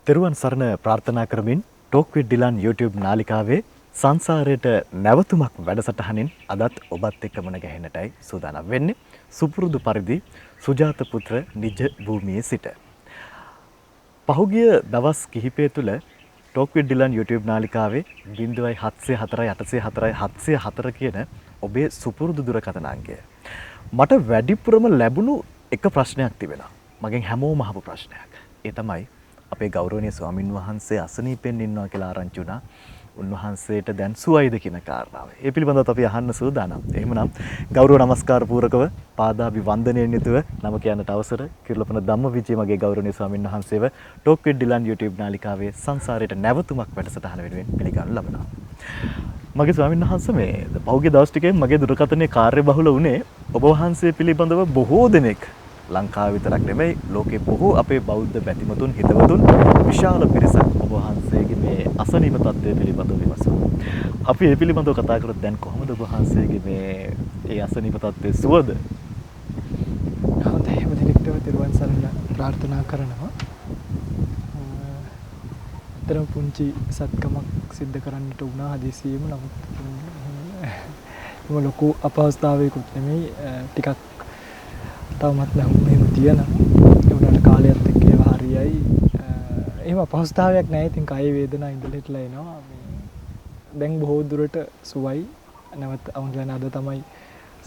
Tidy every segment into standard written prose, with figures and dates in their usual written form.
තෙරුවන් සරණ ප්‍රාර්ථනා කරමින් ටෝක් විත් ඩිලන් YouTube නාලිකාවේ සංසාරයට නැවතුමක් වැඩසටහනින් අදත් ඔබත් එක්ක මුණ ගැහෙන්නටයි සූදානම් වෙන්නේ. සුපුරුදු පරිදි සුජාත පුත්‍ර නිජ භූමියේ සිට. පහුගිය දවස් කිහිපය තුළ ටෝක් විත් ඩිලන් YouTube නාලිකාවේ 0704 804 704 කියන ඔබේ සුපුරුදු දුරකථන අංකය. මට වැඩිපුරම ලැබුණු එක ප්‍රශ්නයක් තිබෙනවා. මගෙන් හැමෝම අහපු ප්‍රශ්නයක්. ඒ තමයි අපේ ගෞරවනීය ස්වාමින් වහන්සේ අසනීපෙන් ඉන්නවා කියලා ආරංචි වුණා. උන්වහන්සේට දැන් සුවයිද කියන කාරණාව. ඒ පිළිබඳව අපි අහන්න සූදානම්. එහෙමනම් ගෞරව නමස්කාර පූරකව පාදාභි වන්දනයෙන් යුතුව නම කියන්නට අවසර කිරුළපන ධම්මවිජය මගේ ගෞරවනීය ස්වාමින් වහන්සේව ටෝක් විත් ඩිලන් YouTube නාලිකාවේ සංසාරයට නැවතුමක් වැඩසටහන වෙනුවෙන් පිළිගනු ලබනවා. මගේ ස්වාමින් වහන්සේ මේ පහුගිය දවස් ටිකේ මගේ දුරකථනයේ කාර්යබහුල වුණේ ඔබ වහන්සේ පිළිබඳව බොහෝ දෙනෙක් ලංකාව විතරක් නෙමෙයි ලෝකේ බොහෝ අපේ බෞද්ධ බැතිමතුන් හිතවතුන් විශාල පිරිසක් ඔබ වහන්සේගේ මේ අසනීප තත්ත්වය පිළිබඳව විමසුවා. අපි මේ පිළිබඳව කතා කරොත් දැන් කොහොමද ඔබ වහන්සේගේ මේ ඒ අසනීප තත්ත්වය සුවද? හොඳයි හැම දිනෙකටම තිරුවන් සරණ ප්‍රාර්ථනා කරනවා. අතරම පුංචි සත්කමක් සිද්ධ කරන්නට වුණා හදිසියෙම. නමුත් ලොකු අපහසුතාවයකුත් නෙමෙයි ටිකක් තවමත් මෙහෙම තියෙනවා. ඒ උනාට කාලයත් එක්ක ඒවා හරියයි. එහෙම අපහසුතාවයක් නැහැ. ඉතින් කය වේදනා ඉඳලා හිටලා එනවා. දැන් බොහෝ දුරට සුවයි. නැවත ඔන්ලයින් අද තමයි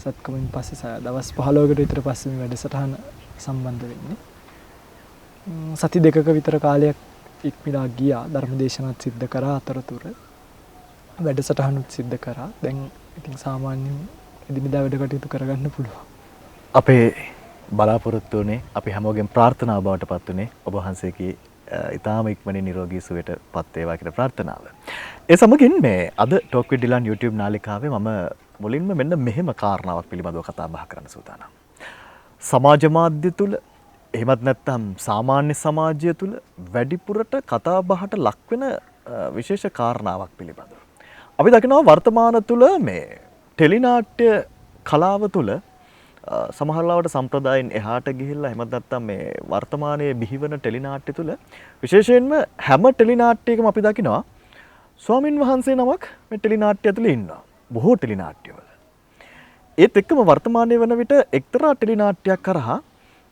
සත්කමින් පස්සේ දවස් 15කට විතර පස්සේ මේ වැඩසටහන සම්බන්ධ වෙන්නේ. සති දෙකක විතර කාලයක් ඉක්මලා ගියා. ධර්මදේශනත් සිද්ධ කරා අතරතුර. වැඩසටහනුත් සිද්ධ කරා. දැන් ඉතින් සාමාන්‍යයෙන් එදිනෙදා වැඩ කටයුතු කරගන්න පුළුවන්. අපේ බලාපොරොත්තු වුණේ අපි හැමෝගෙම ප්‍රාර්ථනාව බවට පත් වුණේ ඔබ වහන්සේගේ ඊටාම ඉක්මනින් නිරෝගී සුවයට පත් වේවා කියන ප්‍රාර්ථනාව. ඒ සමගින් මේ අද ටෝක් විත් ඩිලන් YouTube නාලිකාවේ මම මුලින්ම මෙන්න මෙහෙම කාරණාවක් පිළිබඳව කතා බහ කරන්න සූදානම්. සමාජ මාධ්‍ය තුල එහෙමත් නැත්නම් සාමාන්‍ය සමාජය තුල වැඩිපුරට කතා බහට ලක්වෙන විශේෂ කාරණාවක් පිළිබඳව. අපි දකිනවා වර්තමාන තුල මේ ටෙලිනාට්‍ය කලාව තුල සමහරවිට සම්ප්‍රදායින් එහාට ගිහිල්ලා එහෙමත් නැත්නම් මේ වර්තමානයේ බිහිවන ටෙලිනාට්‍ය තුල විශේෂයෙන්ම හැම ටෙලිනාට්‍යයකම අපි දකිනවා ස්වාමින් වහන්සේ නමක් මේ ටෙලිනාට්‍ය ඇතුලේ ඉන්නවා. බොහෝ ටෙලිනාට්‍යවල. ඒත් එක්කම වර්තමානයේ වන විට එක්තරා ටෙලිනාට්‍යයක් කරහා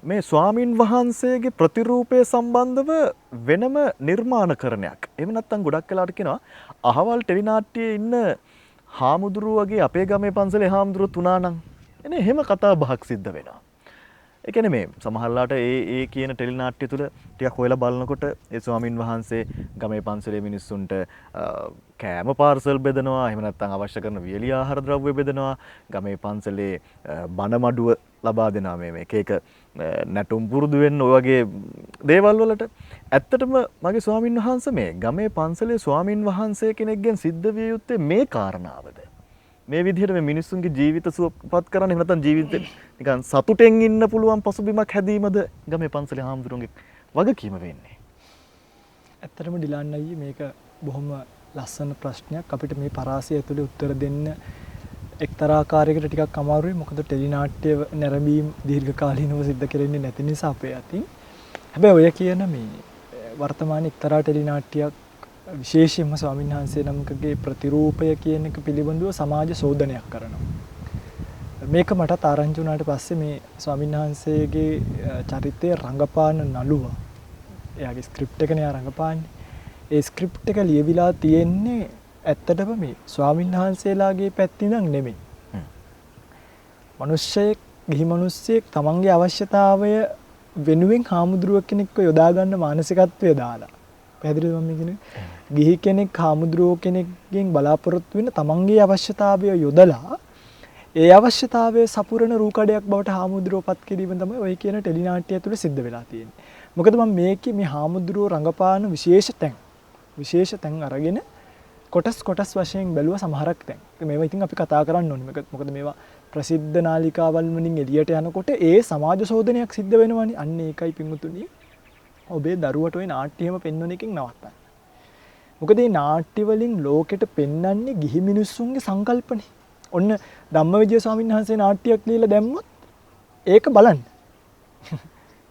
මේ ස්වාමින් වහන්සේගේ ප්‍රතිරූපය සම්බන්ධව වෙනම නිර්මාණකරණයක්. එහෙම නැත්නම් ගොඩක් වෙලාවට කියනවා අහවල් ටෙලිනාට්‍යයේ ඉන්න හාමුදුරුවෝ වගේ අපේ ගමේ පන්සලේ හාමුදුරුවෝ තුනා නම් එනේ එහෙම කතා බහක් සිද්ධ වෙනවා. ඒ කියන්නේ මේ සමහරලාට ඒ කියන ටෙලිනාට්‍ය තුල ටිකක් හොයලා බලනකොට ඒ ස්වාමින් වහන්සේ ගමේ පන්සලේ මිනිස්සුන්ට කෑම පාර්සල් බෙදනවා, එහෙම නැත්නම් අවශ්‍ය කරන වියලි ආහාර ද්‍රව්‍ය බෙදනවා, ගමේ පන්සලේ බණ මඩුව ලබා දෙනවා මේ එක එක නැටුම් පුරුදු වෙන්න ඔය වගේ දේවල් වලට. ඇත්තටම මගේ ස්වාමින් වහන්සේ මේ ගමේ පන්සලේ ස්වාමින් වහන්සේ කෙනෙක්ගෙන් සිද්ධ විය යුත්තේ මේ කාරණාවද? මේ විදිහට මේ මිනිස්සුන්ගේ ජීවිත සුවපත් කරන්න එහෙම නැත්නම් ජීවිතේ නිකන් සතුටෙන් ඉන්න පුළුවන් පසුබිමක් හැදීමද ගමේ පන්සලේ හාමුදුරුවන්ගේ වගකීම වෙන්නේ. ඇත්තටම ඩිලන් අයියේ මේක බොහොම ලස්සන ප්‍රශ්නයක්. අපිට මේ පරාසය ඇතුලේ උත්තර දෙන්න එක්තරා ආකාරයකට ටිකක් අමාරුයි. මොකද ටෙලිනාට්‍ය නැරඹීම් දීර්ඝකාලීනව සිද්ධ කරන්නේ නැති නිසා අපේ අතින්. හැබැයි ඔය කියන මේ වර්තමාන එක්තරා ටෙලිනාට්‍යයක් විශේෂයෙන්ම ස්වාමීන් වහන්සේ නමකගේ ප්‍රතිරූපය කියන එක පිළිබඳව සමාජ සෝදනයක් කරනවා. මේක මට ආරංචි වුණාට පස්සේ මේ ස්වාමීන් වහන්සේගේ චරිතය රංගපාන නළුව එයාගේ ස්ක්‍රිප්ට් එකනේ රංගපාන්නේ. ඒ ස්ක්‍රිප්ට් එක ලියවිලා තියෙන්නේ ඇත්තටම මේ ස්වාමීන් වහන්සේලාගේ පැත්තින් නම් නෙමෙයි. මිනිස්සෙක් ගිහි මිනිස්සෙක් තමන්ගේ අවශ්‍යතාවය වෙනුවෙන් හාමුදුරුව කෙනෙක්ව යොදා ගන්න මානසිකත්වය දාලා. පැහැදිලිද මම කියන්නේ? ගිහි කෙනෙක් හාමුදුරුවෝ කෙනෙක්ගෙන් බලාපොරොත්තු වෙන තමන්ගේ අවශ්‍යතාවය යොදලා ඒ අවශ්‍යතාවය සපුරන රූකඩයක් බවට හාමුදුරුවෝපත් කිරීම තමයි ඔය කියන ටෙලිනාට්‍ය තුළ සිද්ධ වෙලා තියෙන්නේ. මොකද මම මේකේ මේ හාමුදුරුවෝ රංගපාන විශේෂ තැන් අරගෙන කොටස් වශයෙන් බැලුවා සමහරක් තැන්. මේවා ඉතින් අපි කතා කරන්න ඕනේ. මොකද මේවා ප්‍රසිද්ධ නාලිකාවල් වලින් එළියට යනකොට ඒ සමාජ සෝදනයක් සිද්ධ වෙනවනේ. අන්න ඒකයි පින්වතුනි ඔබේ දරුවට ওই නාට්‍යයම පෙන්වන එකෙන් නවත්තන්න. මොකද මේ නාට්‍ය වලින් ලෝකෙට පෙන්වන්නේ ගිහි මිනිස්සුන්ගේ සංකල්පනේ. ඔන්න ධම්මවිජය ස්වාමීන් වහන්සේ නාට්‍යයක් ලියලා දැම්මොත් ඒක බලන්න.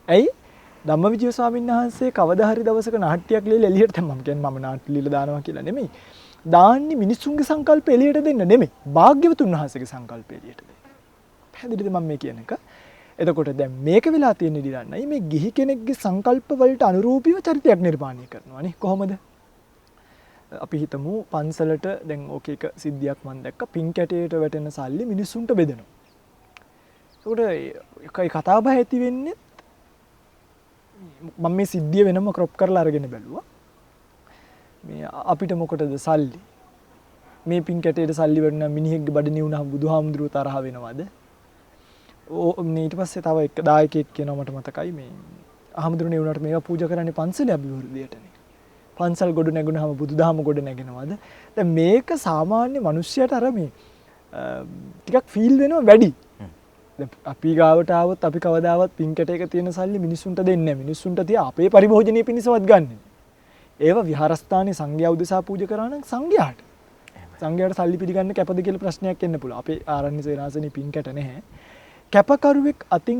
ඇයි ධම්මවිජය ස්වාමීන් වහන්සේ කවදා හරි දවසක නාට්‍යයක් ලියලා එළියට දැම්මම කියන්නේ මම නාට්‍ය ලියලා දානවා කියලා නෙමෙයි. දාන්නේ මිනිස්සුන්ගේ සංකල්ප එළියට දෙන්න නෙමෙයි. භාග්‍යවතුන් වහන්සේගේ සංකල්ප එළියට දෙන්න. පැහැදිලිද මම මේ කියන එක? එතකොට දැන් මේක වෙලා තියෙන ඉදිරියන්නයි මේ ගිහි කෙනෙක්ගේ සංකල්ප වලට අනුරූපීව චරිතයක් නිර්මාණය කරනවා නේ කොහොමද? අපි හිතමු පන්සලට දැන් ඕකේ එක සිද්ධියක් මම දැක්ක පින් කැටයට වැටෙන සල්ලි මිනිස්සුන්ට බෙදෙනවා. ඒකට ඒකයි කතා බහ ඇති වෙන්නේ මම මේ සිද්ධිය වෙනම ක්‍රොප් කරලා අරගෙන බැලුවා. මේ අපිට මොකටද සල්ලි? මේ පින් කැටේට සල්ලි වඩන මිනිහෙක්ගේ බඩ නිවුනහම බුදුහාමුදුරුව තරහ වෙනවද? ඊට පස්සේ තව එක දායකයෙක් කියනවා මට මතකයි මේ හාමුදුරුවනේ වුණාට මේවා පූජා කරන්නේ පන්සලේ අභිවෘද්ධියටනේ. පන්සල් ගොඩ නැගුණාම බුදුදහම ගොඩ නැගෙනවද? දැන් මේක සාමාන්‍ය මිනිස්සයාට අර මේ ටිකක් ෆීල් වෙනවා වැඩි. දැන් අපි ගාවට ආවොත් අපි කවදාවත් පින් කැටයක තියෙන සල්ලි මිනිස්සුන්ට දෙන්නේ නැහැ. මිනිස්සුන්ට තියා අපේ පරිභෝජනීය පිණිසවත් ගන්න. ඒව විහාරස්ථානයේ සංඝයා උදෙසා පූජා කරා නම් සංඝයාට. සංඝයාට සල්ලි පිළිගන්න කැපද කියලා ප්‍රශ්නයක් එන්න පුළුවන්. අපේ ආරණ්‍ය සේනාසනේ පින් කැට නැහැ. කැපකරුවෙක් අතින්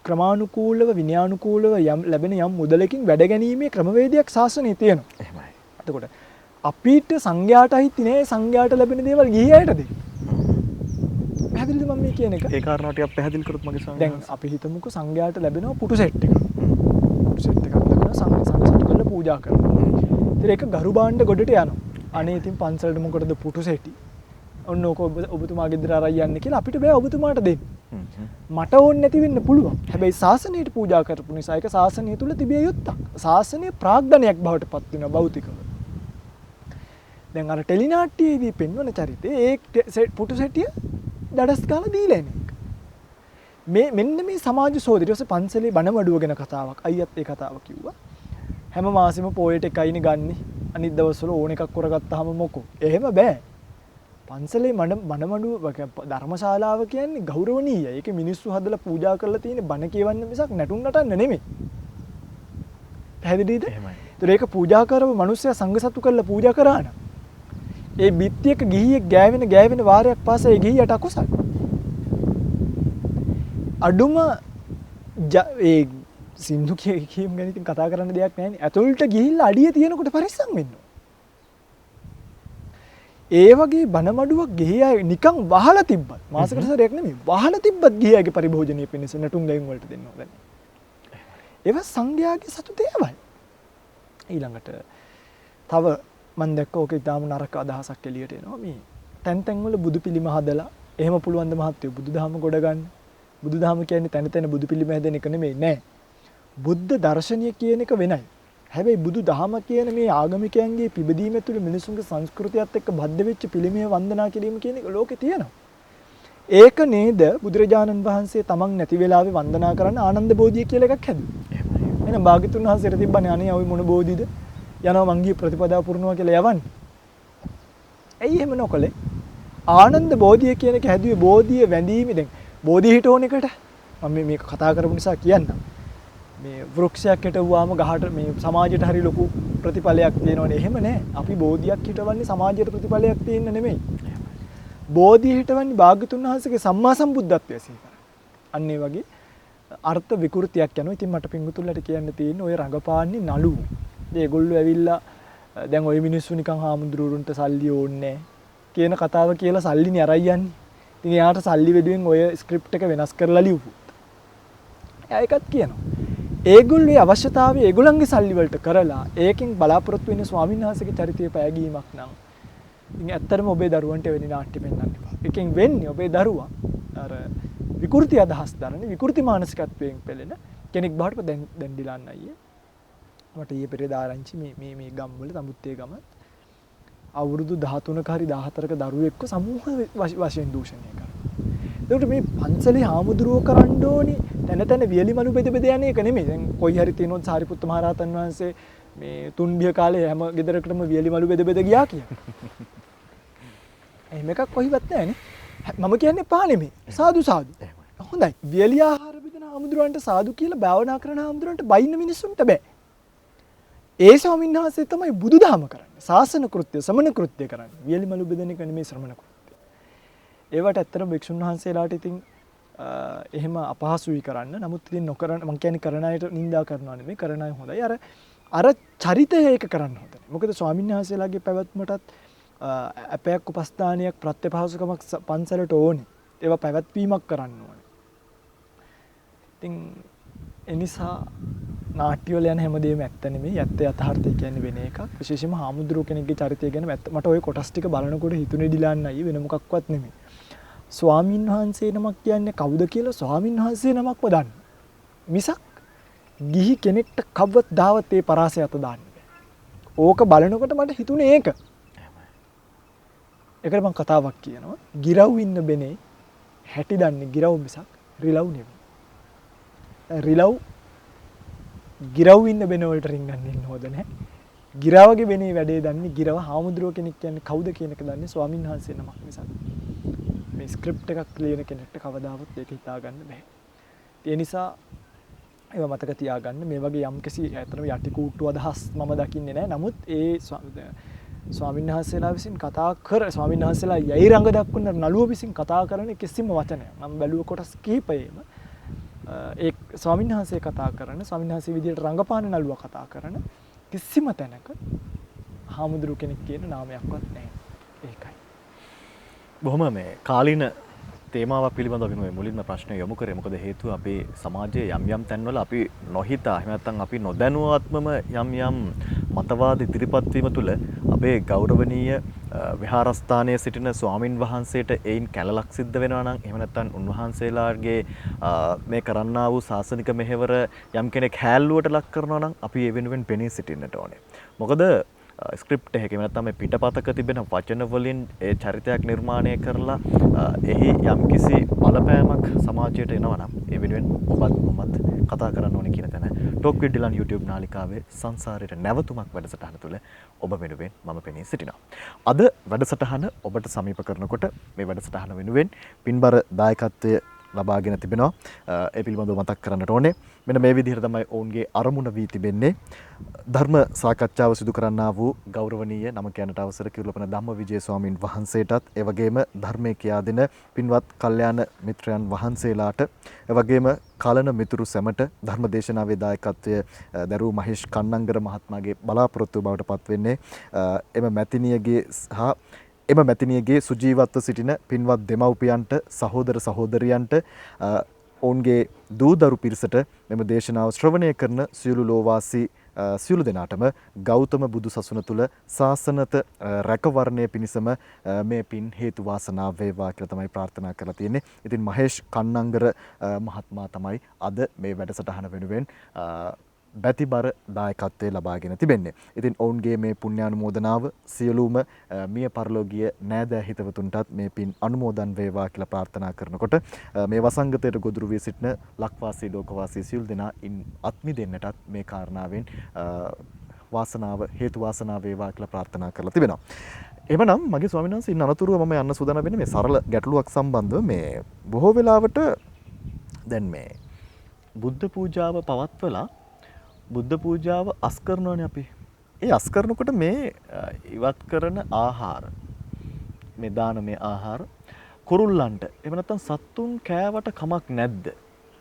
ක්‍රමානුකූලව විනයානුකූලව යම් ලැබෙන යම් මුදලකින් වැඩ ගැනීමේ ක්‍රමවේදයක් ශාසනයේ තියෙනවා. එහෙමයි. එතකොට අපිට සංඝයාට අයිති නෑ සංඝයාට ලැබෙන දේවල් ගිහි අයට දෙන්න. පැහැදිලිද මම මේ කියන එක? ඒ කාරණාව ටිකක් පැහැදිලි කරොත් මගේ ස්වාමීන් දැන් අපි හිතමුකෝ සංඝයාට ලැබෙනවා පුටු සෙට් එකක්. පුටු සෙට් එකක් ලැබෙනවා සංඝසතු කරලා පූජා කරනවා. ඉතින් ඒක ගරු භාණ්ඩ ගොඩට යනවා. අනේ ඉතින් පන්සලට මොකටද පුටු සෙටි? ඔන්න ඕක ඔබතුමාගේ ගෙදර අරන් යන්නේ කියලා අපිට බෑ ඔබතුමාට දෙන්න. මට ඕනේ නැති වෙන්න පුළුවන්. හැබැයි ශාසනයට පූජා කරපු නිසා ඒක ශාසනය තුල තිබිය යුත්තක්. ශාසනය ප්‍රාග්ධනයක් බවට පත් වෙනවා භෞතිකව. දැන් අර ටෙලිනාට්‍යයේදී පෙන්වන චරිතේ ඒ පුටු සෙටිය දඩස් කාලා දීලා එන එක. මෙන්න මේ සමාජ සෝදේ ඊට පස්සේ පන්සලේ බණවඩුව ගැන කතාවක්. අයියත් ඒ කතාව කිව්වා. හැම මාසෙම පොයට එකයිනේ ගන්නෙ. අනිත් දවස්වල ඕන එකක් කරගත්තාම මොකෝ. එහෙම බෑ. පන්සලේ බණමඩුව ධර්මශාලාව කියන්නේ ගෞරවනීයයි. ඒකේ මිනිස්සු හදලා පූජා කරලා තියෙන බණ කියවන්න මිසක් නැටුම් නටන්න නෙමෙයි. පැහැදිලිද? එහෙමයි. ඒතර ඒක පූජා කරව මිනිස්සයා සංඝසතු කරලා පූජා කරා නම් ඒ බිත්තියක ගිහියෙක් ගෑවෙන වාරයක් පාසා ඒ ගිහියට අකුසල්. අඩුම ඒ සින්දු කියම් ගැන ඉතින් කතා කරන්න දෙයක් නැහැ නේ. ඇතුළට ගිහිල්ලා අඩිය තියෙනකොට පරිස්සම් වෙන්න ඕන. ඒ වගේ බණමඩුවක් ගිහි අය නිකන් වහලා තිබ්බත් මාසකට සැරයක් නෙමෙයි වහලා තිබ්බත් ගිහි අයගේ පරිභෝජනීය පිණිස නැටුම් ගයින් වලට දෙන්න ඕනේ. ඒව සංඝයාගේ සතු දේවල්. ඊළඟට තව මම දැක්ක ඕක ඉතාලම නරක අදහසක් එළියට එනවා මේ තැන් තැන් වල බුදු පිළිම හදලා එහෙම පුළුවන් ද මහත්තයෝ බුදුදහම ගොඩ ගන්න. බුදුදහම කියන්නේ තැන තැන බුදු පිළිම හැදෙන එක නෙමෙයි නෑ. බුද්ධ දර්ශනීය කියන එක වෙනයි. හැබැයි බුදු දහම කියන මේ ආගමිකයන්ගේ පිබදීම තුළ මිනිසුන්ගේ සංස්කෘතියත් එක්ක බද්ධ වෙච්ච පිළිමය වන්දනා කිරීම කියන එක ලෝකේ තියෙනවා. ඒක නේද බුදුරජාණන් වහන්සේ තමන් නැති වෙලාවේ වන්දනා කරන්න ආනන්ද බෝධිය කියලා එකක් හැදුවේ. එහෙනම් භාග්‍යතුන් වහන්සේට තිබ්බනේ අනේ ওই මොන බෝධිද? යනවා මංගී ප්‍රතිපදාව පුරනවා කියලා යවන්නේ. ඇයි එහෙම නොකලේ? ආනන්ද බෝධිය කියන එක හැදුවේ බෝධිය වැඳීමේ දැන් බෝධිය හිටෝන එකට මම මේක කතා කරපු නිසා කියන්නම්. මේ වෘක්ෂයක් හිටවුවාම ගහට මේ සමාජයට හරි ලොකු ප්‍රතිඵලයක් තියෙනවනේ. එහෙම නෑ. අපි බෝධියක් හිටවන්නේ සමාජයට ප්‍රතිඵලයක් තියෙන්න නෙමෙයි. බෝධිය හිටවන්නේ භාග්‍යතුන් වහන්සේගේ සම්මා සම්බුද්ධත්වය සිහිකරන. අන්න ඒ වගේ අර්ථ විකෘතියක් යනවා. ඉතින් මට පිංගුතුල්ලට කියන්න තියෙන්නේ ඔය රඟපාන්නේ නළුව. ඒගොල්ලෝ ඇවිල්ලා දැන් ওই මිනිස්සු නිකන් හාමුදුරුවන්ට සල්ලි ඕන්නේ කියන කතාව කියලා සල්ලිනේ අරයි යන්නේ. ඉතින් එයාට සල්ලි වෙනුවෙන් ඔය ස්ක්‍රිප්ට් එක වෙනස් කරලා ලියපු. එයා එකක් කියනවා. ඒගොල්ලේ අවශ්‍යතාවය ඒගොල්ලන්ගේ සල්ලි වලට කරලා ඒකෙන් බලාපොරොත්තු වෙන ස්වාමීන් වහන්සේගේ චරිතය පැහැගීමක් නම් ඉතින් ඇත්තටම ඔබේ දරුවන්ට වෙන්නේ නාට්‍ය පෙන්වන්න එපා. එකෙන් වෙන්නේ ඔබේ දරුවා අර විකෘති අදහස් දරන විකෘති මානසිකත්වයෙන් පෙළෙන කෙනෙක් බවට දැන් ඩිලාන් අයියේ මට ඊයේ පෙරේද ආරංචි මේ ගම්වල තමුත්තේ ගම අවුරුදු 13ක හරි 14ක දරුවෙක්ව සමූහ වශයෙන් දූෂණය කරනවා. ඒකට මේ පන්සලේ හාමුදුරුවෝ කරන්න ඕනි තැන තැන වියලි මලු බෙද බෙද යන එක නෙමෙයි. දැන් කොයි හරි තියෙනොත් සාරිපුත්ත මහ රහතන් වහන්සේ මේ තුන්බිය කාලේ හැම ගෙදරකටම වියලි මලු බෙද බෙද ගියා කියලා. එහෙම එකක් කොහිවත් නැහැ නේ. මම කියන්නේ පා නෙමෙයි. සාදු සාදු. හොඳයි. වියලි ආහාර බෙදන හාමුදුරුවන්ට සාදු කියලා භාවනා කරන හාමුදුරුවන්ට බයින්න මිනිස්සුන්ට බෑ. ඒ ස්වාමීන් වහන්සේ තමයි බුදුදහම කරන්නේ. ශාසන කෘත්‍ය, සමන කෘත්‍ය කරන්නේ. වියලි මලු බෙදන එක නෙමෙයි ශ්‍රමණ කෘත්‍ය. ඒවට ඇත්තටම භික්ෂුන් වහන්සේලාට ඉතින් එහෙම අපහසුයි කරන්න. නමුත් ඉතින් නොකරන මං කියන්නේ කරන අයට නිඳා කරනවා නෙමෙයි කරන අය හොඳයි. අර චරිතය ඒක කරන්න හොඳ නැහැ. මොකද ස්වාමීන් වහන්සේලාගේ පැවැත්මටත් අපයක් උපස්ථානයක් ප්‍රත්‍යපහසුකමක් පන්සලට ඕනේ. ඒවා පැවැත්වීමක් කරන්න ඕනේ. ඉතින් ඒ නිසා නාට්‍ය වල යන හැමදේම ඇත්ත නෙමෙයි. ඇත්ත යථාර්ථය කියන්නේ වෙන එකක්. විශේෂයෙන්ම හාමුදුරුවෝ කෙනෙක්ගේ චරිතය ගැන මට ওই කොටස් ටික බලනකොට හිතුනේ ඩිලාන්නයි වෙන මොකක්වත් නෙමෙයි. ස්වාමින් වහන්සේ නමක් කියන්නේ කවුද කියලා ස්වාමින් වහන්සේ නමක්ව දන්න. මිසක් ගිහි කෙනෙක්ට කවදාවත් ඒ පරාසය අත දාන්න බෑ. ඕක බලනකොට මට හිතුනේ ඒක. ඒකට මම කතාවක් කියනවා. ගිරව් ඉන්න බෙනේ හැටි දන්නේ ගිරව් මිසක් රිලව් නෙමෙයි. රිලව් ගිරව් ඉන්න බෙන වලට රින්ගන්න ඉන්න හොද නැහැ. ගිරවගේ බෙනේ වැඩේ දන්නේ ගිරව හාමුදුරුවෝ කෙනෙක් කියන්නේ කවුද කියන එක දන්නේ ස්වාමින් වහන්සේ නමක් මිසක් මේ ස්ක්‍රිප්ට් එකක් ලියන කෙනෙක්ට කවදාවත් ඒක හිතා ගන්න බෑ. ඒ නිසා ඒවා මතක තියාගන්න. මේ වගේ යම්කිසි ඇත්තටම යටි කූට්ටු අදහස් මම දකින්නේ නැහැ. නමුත් ඒ ස්වාමීන් වහන්සේලා විසින් කතා කර ස්වාමීන් වහන්සේලා යයි රඟ දක්වන නළුව විසින් කතා කරන කිසිම වචනයක් මම බැලුව කොටස් කීපයේම ඒ ස්වාමීන් වහන්සේ කතා කරන ස්වාමීන් වහන්සේ විදියට රඟපාන නළුව කතා කරන කිසිම තැනක හාමුදුරු කෙනෙක් කියන නාමයක්වත් නැහැ. ඒකයි. බොහොම මේ කාලීන තේමාවක් පිළිබඳව අපි මේ මුලින්ම ප්‍රශ්න යොමු කරේ. මොකද හේතුව අපේ සමාජයේ යම් තැන්වල අපි නොහිතා එහෙම නැත්නම් අපි නොදැනුවත්වම යම් මතවාද ඉදිරිපත් වීම තුළ අපේ ගෞරවනීය විහාරස්ථානයේ සිටින ස්වාමින් වහන්සේට ඒයින් කැලලක් සිද්ධ වෙනවා නම් එහෙම නැත්නම් උන්වහන්සේලාගේ මේ කරන්නා වූ ශාසනික මෙහෙවර යම් කෙනෙක් හැල්ලුවට ලක් කරනවා නම් අපි ඒ වෙනුවෙන් පෙනී සිටින්නට ඕනේ. මොකද ස්ක්‍රිප්ට් එකේ නැත්නම් මේ පිටපතක තිබෙන වචන වලින් ඒ චරිතයක් නිර්මාණය කරලා එහි යම්කිසි බලපෑමක් සමාජයට එනවා නම් ඒ වෙනුවෙන් ඔබත් කතා කරන්න ඕනේ කියන තැන ටොක් විත් ඩිලන් YouTube නාලිකාවේ සංසාරයට නැවතුමක් වැඩසටහන තුළ ඔබ වෙනුවෙන් මම පෙනී සිටිනවා. අද වැඩසටහන ඔබට සමීප කරනකොට මේ වැඩසටහන වෙනුවෙන් පින්බර දායකත්වය ලබාගෙන තිබෙනවා. ඒ පිළිබඳව මතක් කරන්නට ඕනේ. මෙන්න මේ විදිහට තමයි ඔවුන්ගේ අරමුණ වී තිබෙන්නේ. ධර්ම සාකච්ඡාව සිදු කරන්නා වූ ගෞරවනීය නම කියන්නට අවසර කිරුළපන ධම්මවිජය ස්වාමින් වහන්සේටත් ඒ වගේම ධර්මයේ කියා දෙන පින්වත් කල්යාණ මිත්‍රයන් වහන්සේලාට ඒ වගේම කලන මිතුරු සැමට ධර්ම දේශනාවේ දායකත්වය දරූ මහේෂ් කන්නංගර මහත්මයාගේ බලාපොරොත්තු බවට පත් වෙන්නේ එම මැතිනියගේ සහ එම මැතිනියගේ සුජීවත්ව සිටින පින්වත් දෙමව්පියන්ට සහෝදර සහෝදරියන්ට ඔවුන්ගේ දූදරු පිරිසට මෙම දේශනාව ශ්‍රවණය කරන සියලු ලෝවාසී සියලු දෙනාටම ගෞතම බුදු සසුන තුල ශාසනත රැකවරණය පිණිසම මේ පින් හේතු වාසනා වේවා කියලා තමයි ප්‍රාර්ථනා කරලා තියෙන්නේ. ඉතින් මහේෂ් කන්නංගර මහත්මයා තමයි අද මේ වැඩසටහන වෙනුවෙන් බැතිබර දායකත්වයේ ලබාගෙන තිබෙන්නේ. ඉතින් ඔවුන්ගේ මේ පුණ්‍යානුමෝදනාව සියලුම මිය පරලෝකීය නෑදෑ හිතවතුන්ටත් මේ පින් අනුමෝදන් වේවා කියලා ප්‍රාර්ථනා කරනකොට මේ වසංගතයට ගොදුරු වී සිටින ලක්වාසී ලෝකවාසී සියලු දෙනා ඉන් අත්මි දෙන්නටත් මේ කාරණාවෙන් වාසනාව හේතු වාසනාව වේවා කියලා ප්‍රාර්ථනා කරලා තිබෙනවා. එhmenan මගේ ස්වාමීන් වහන්සේ ඉන්න අනතුරුව මම යන්න සූදානම් වෙන්නේ මේ සරල ගැටලුවක් සම්බන්ධව මේ බොහෝ වෙලාවට දැන් මේ බුද්ධ පූජාව පවත්වලා බුද්ධ පූජාව අස් කරනවානේ අපි. ඒ අස් කරනකොට මේ ඉවත් කරන ආහාර මේ දානමය ආහාර කුරුල්ලන්ට එහෙම නැත්නම් සත්තුන් කෑවට කමක් නැද්ද?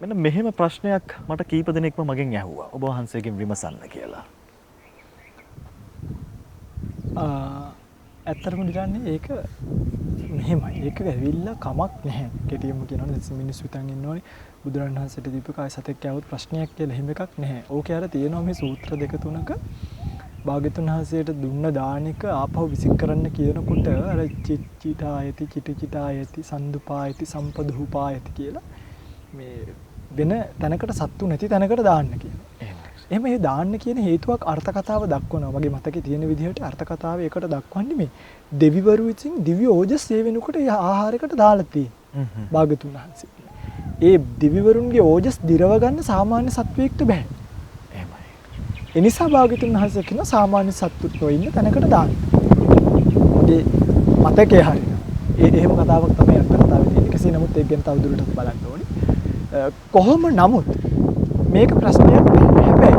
මෙන්න මෙහෙම ප්‍රශ්නයක් මට කීප දෙනෙක්ම මගෙන් ඇහුවා. ඔබ වහන්සේගෙන් විමසන්න කියලා. ඇත්තටම දිරන්නේ ඒක මෙහෙමයි. ඒක ඇවිල්ලා කමක් නැහැ. කෙටියෙන්ම කියනවා නම් මිනිස්සු හිතන් ඉන්නෝනේ බුදුරණන් වහන්සේට දීපු කාය සතෙක් කෑවොත් ප්‍රශ්නයක් කියලා එහෙම එකක් නැහැ. ඕකේ අර තියෙනවා මේ සූත්‍ර දෙක තුනක භාග්‍යතුන් වහන්සේට දුන්න දානික ආපහු විසික් කරන්න කියනකොට අර චිත්තායති චිටිචිතායති සන්දුපායති සම්පදූපායති කියලා මේ වෙන තැනකට සත්තු නැති තැනකට දාන්න කියනවා. එහෙම ඒ දාන්න කියන හේතුවක් අර්ථ කතාව දක්වනවා. මගේ මතකේ තියෙන විදිහට අර්ථ කතාව ඒකට දක්වන්නේ මේ දෙවිවරු විසින් දිව්‍ය ඕජස් ඒ වෙනකොට ඒ ආහාරයකට දාලා තියෙනවා. භාග්‍යතුන් වහන්සේ. ඒ දිවිවරුන්ගේ ඕජස් දිරව ගන්න සාමාන්‍ය සත්වයකට බෑ. එහෙමයි. ඒ නිසා භාග්‍යතුන් වහන්සේ කියන සාමාන්‍ය සත්තුත් නොඉන්න තැනකට දාන්න. ඒ මතකේ හරියට. එහෙම කතාවක් තමයි අර්ථ කතාවේ තියෙන්නේ. කෙසේ නමුත් ඒක ගැන තවදුරටත් බලන්න ඕනේ. කොහොම නමුත් මේක ප්‍රශ්නයක් නෙවෙයි. හැබැයි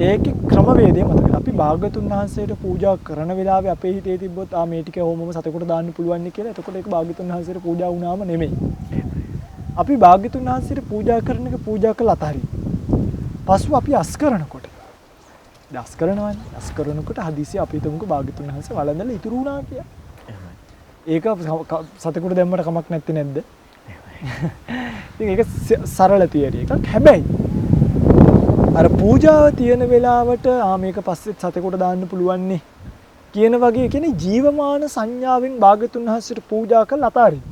ඒකේ ක්‍රමවේදය මතක. අපි භාග්‍යතුන් වහන්සේට පූජා කරන වෙලාවේ අපේ හිතේ තිබ්බොත් මේ ටික ඕමම සතෙකුට දාන්න පුළුවන් නේ කියලා. එතකොට ඒක භාග්‍යතුන් වහන්සේට පූජා වුණාම නෙමෙයි. අපි භාග්‍යතුන් වහන්සේට පූජා කරන එක පූජා කළ අතහරින්න. පස්ව අපි අස් කරනකොට දස් කරනවනේ. අස් කරනකොට හදිසිය අපි හිතමුකෝ භාග්‍යතුන් වහන්සේ වළඳලා ඉතුරු වුණා කියලා. ඒක සතෙකුට දැම්මට කමක් නැත්තේ නැද්ද? ඉතින් ඒක සරල තියරි එකක්. හැබැයි අර පූජාව තියෙන වෙලාවට මේක පස්සෙත් සතෙකුට දාන්න පුළුවන් නේ කියන වගේ කියන්නේ ජීවමාන සංඥාවෙන් භාග්‍යතුන් වහන්සේට පූජා කරලා අතාරින්න.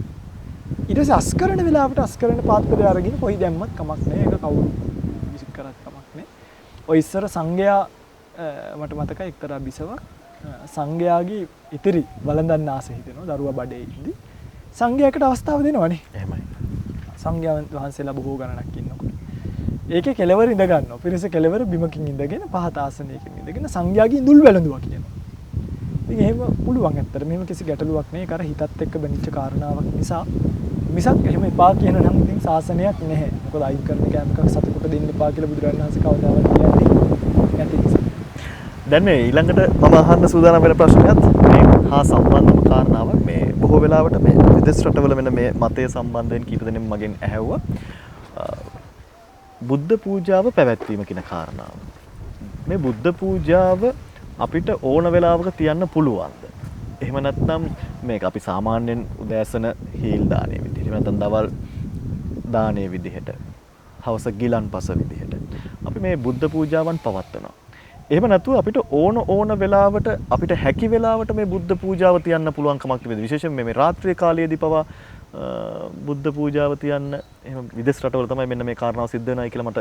ඊට පස්සේ අස් කරන වෙලාවට අස් කරන පාත්‍රය අරගෙන කොයි දැම්මත් කමක් නැහැ. ඒක කවුරු විසික් කරත් කමක් නැහැ. ඔය ඉස්සර සංඝයා මට මතකයි එක්තරා බිසවක් සංඝයාගේ ඉතිරි වළඳන්න ආසෙ හිතෙනවා දරුවා බඩේ ඉඳි. සංඝයාකට අවස්ථාව දෙනවනේ. එහෙමයි. සංඝයා වහන්සේලා බොහෝ ගණනක් ඉන්නකොට. ඒකේ කෙලවර ඉඳ ගන්නවා. පිරිස කෙලවර බිමකින් ඉඳගෙන පහත ආසනයකින් ඉඳගෙන සංඝයාගේ ඉඳුල් වැළඳුවා කියනවා. ඉතින් එහෙම පුළුවන් ඇත්තට. මෙහෙම කිසි ගැටලුවක් නෑ. ඒක අර හිතත් එක්ක බැඳිච්ච කාරණාවක් නිසා මිසක් එහෙම එපා කියන නම් ඉතින් ශාසනයක් නැහැ. මොකද අයින් කරන කෑම එකක් සතෙකුට දෙන්න එපා කියලා බුදුරජාණන් වහන්සේ කවදාවත් කියන්නේ නැති නිසා. දැන් මේ ඊළඟට මම අහන්න සූදානම් වෙන ප්‍රශ්නයත් මේ හා සම්බන්ධම කාරණාවක්. මේ බොහෝ වෙලාවට මේ විදේශ රටවල වෙන මේ මතය සම්බන්ධයෙන් කීප දෙනෙක් මගෙන් ඇහැව්වා. බුද්ධ පූජාව පැවැත්වීම කියන කාරණාව. මේ බුද්ධ පූජාව අපිට ඕන වෙලාවක තියන්න පුළුවන්ද? එහෙම නැත්නම් මේක අපි සාමාන්‍යයෙන් උදෑසන හීල් දානේ විදිහට, එහෙම නැත්නම් දවල් දානේ විදිහට, හවස ගිලන්පස විදිහට අපි මේ බුද්ධ පූජාවන් පවත්වනවා. එහෙම නැතුව අපිට ඕන වෙලාවට අපිට හැකි වෙලාවට මේ බුද්ධ පූජාව තියන්න පුළුවන් කමක් තිබෙනවා. විශේෂයෙන් මේ රාත්‍රී කාලයේදී පවා බුද්ධ පූජාව තියන්න එහෙම විදේශ රටවල තමයි මෙන්න මේ කාරණාව සිද්ධ වෙනයි කියලා මට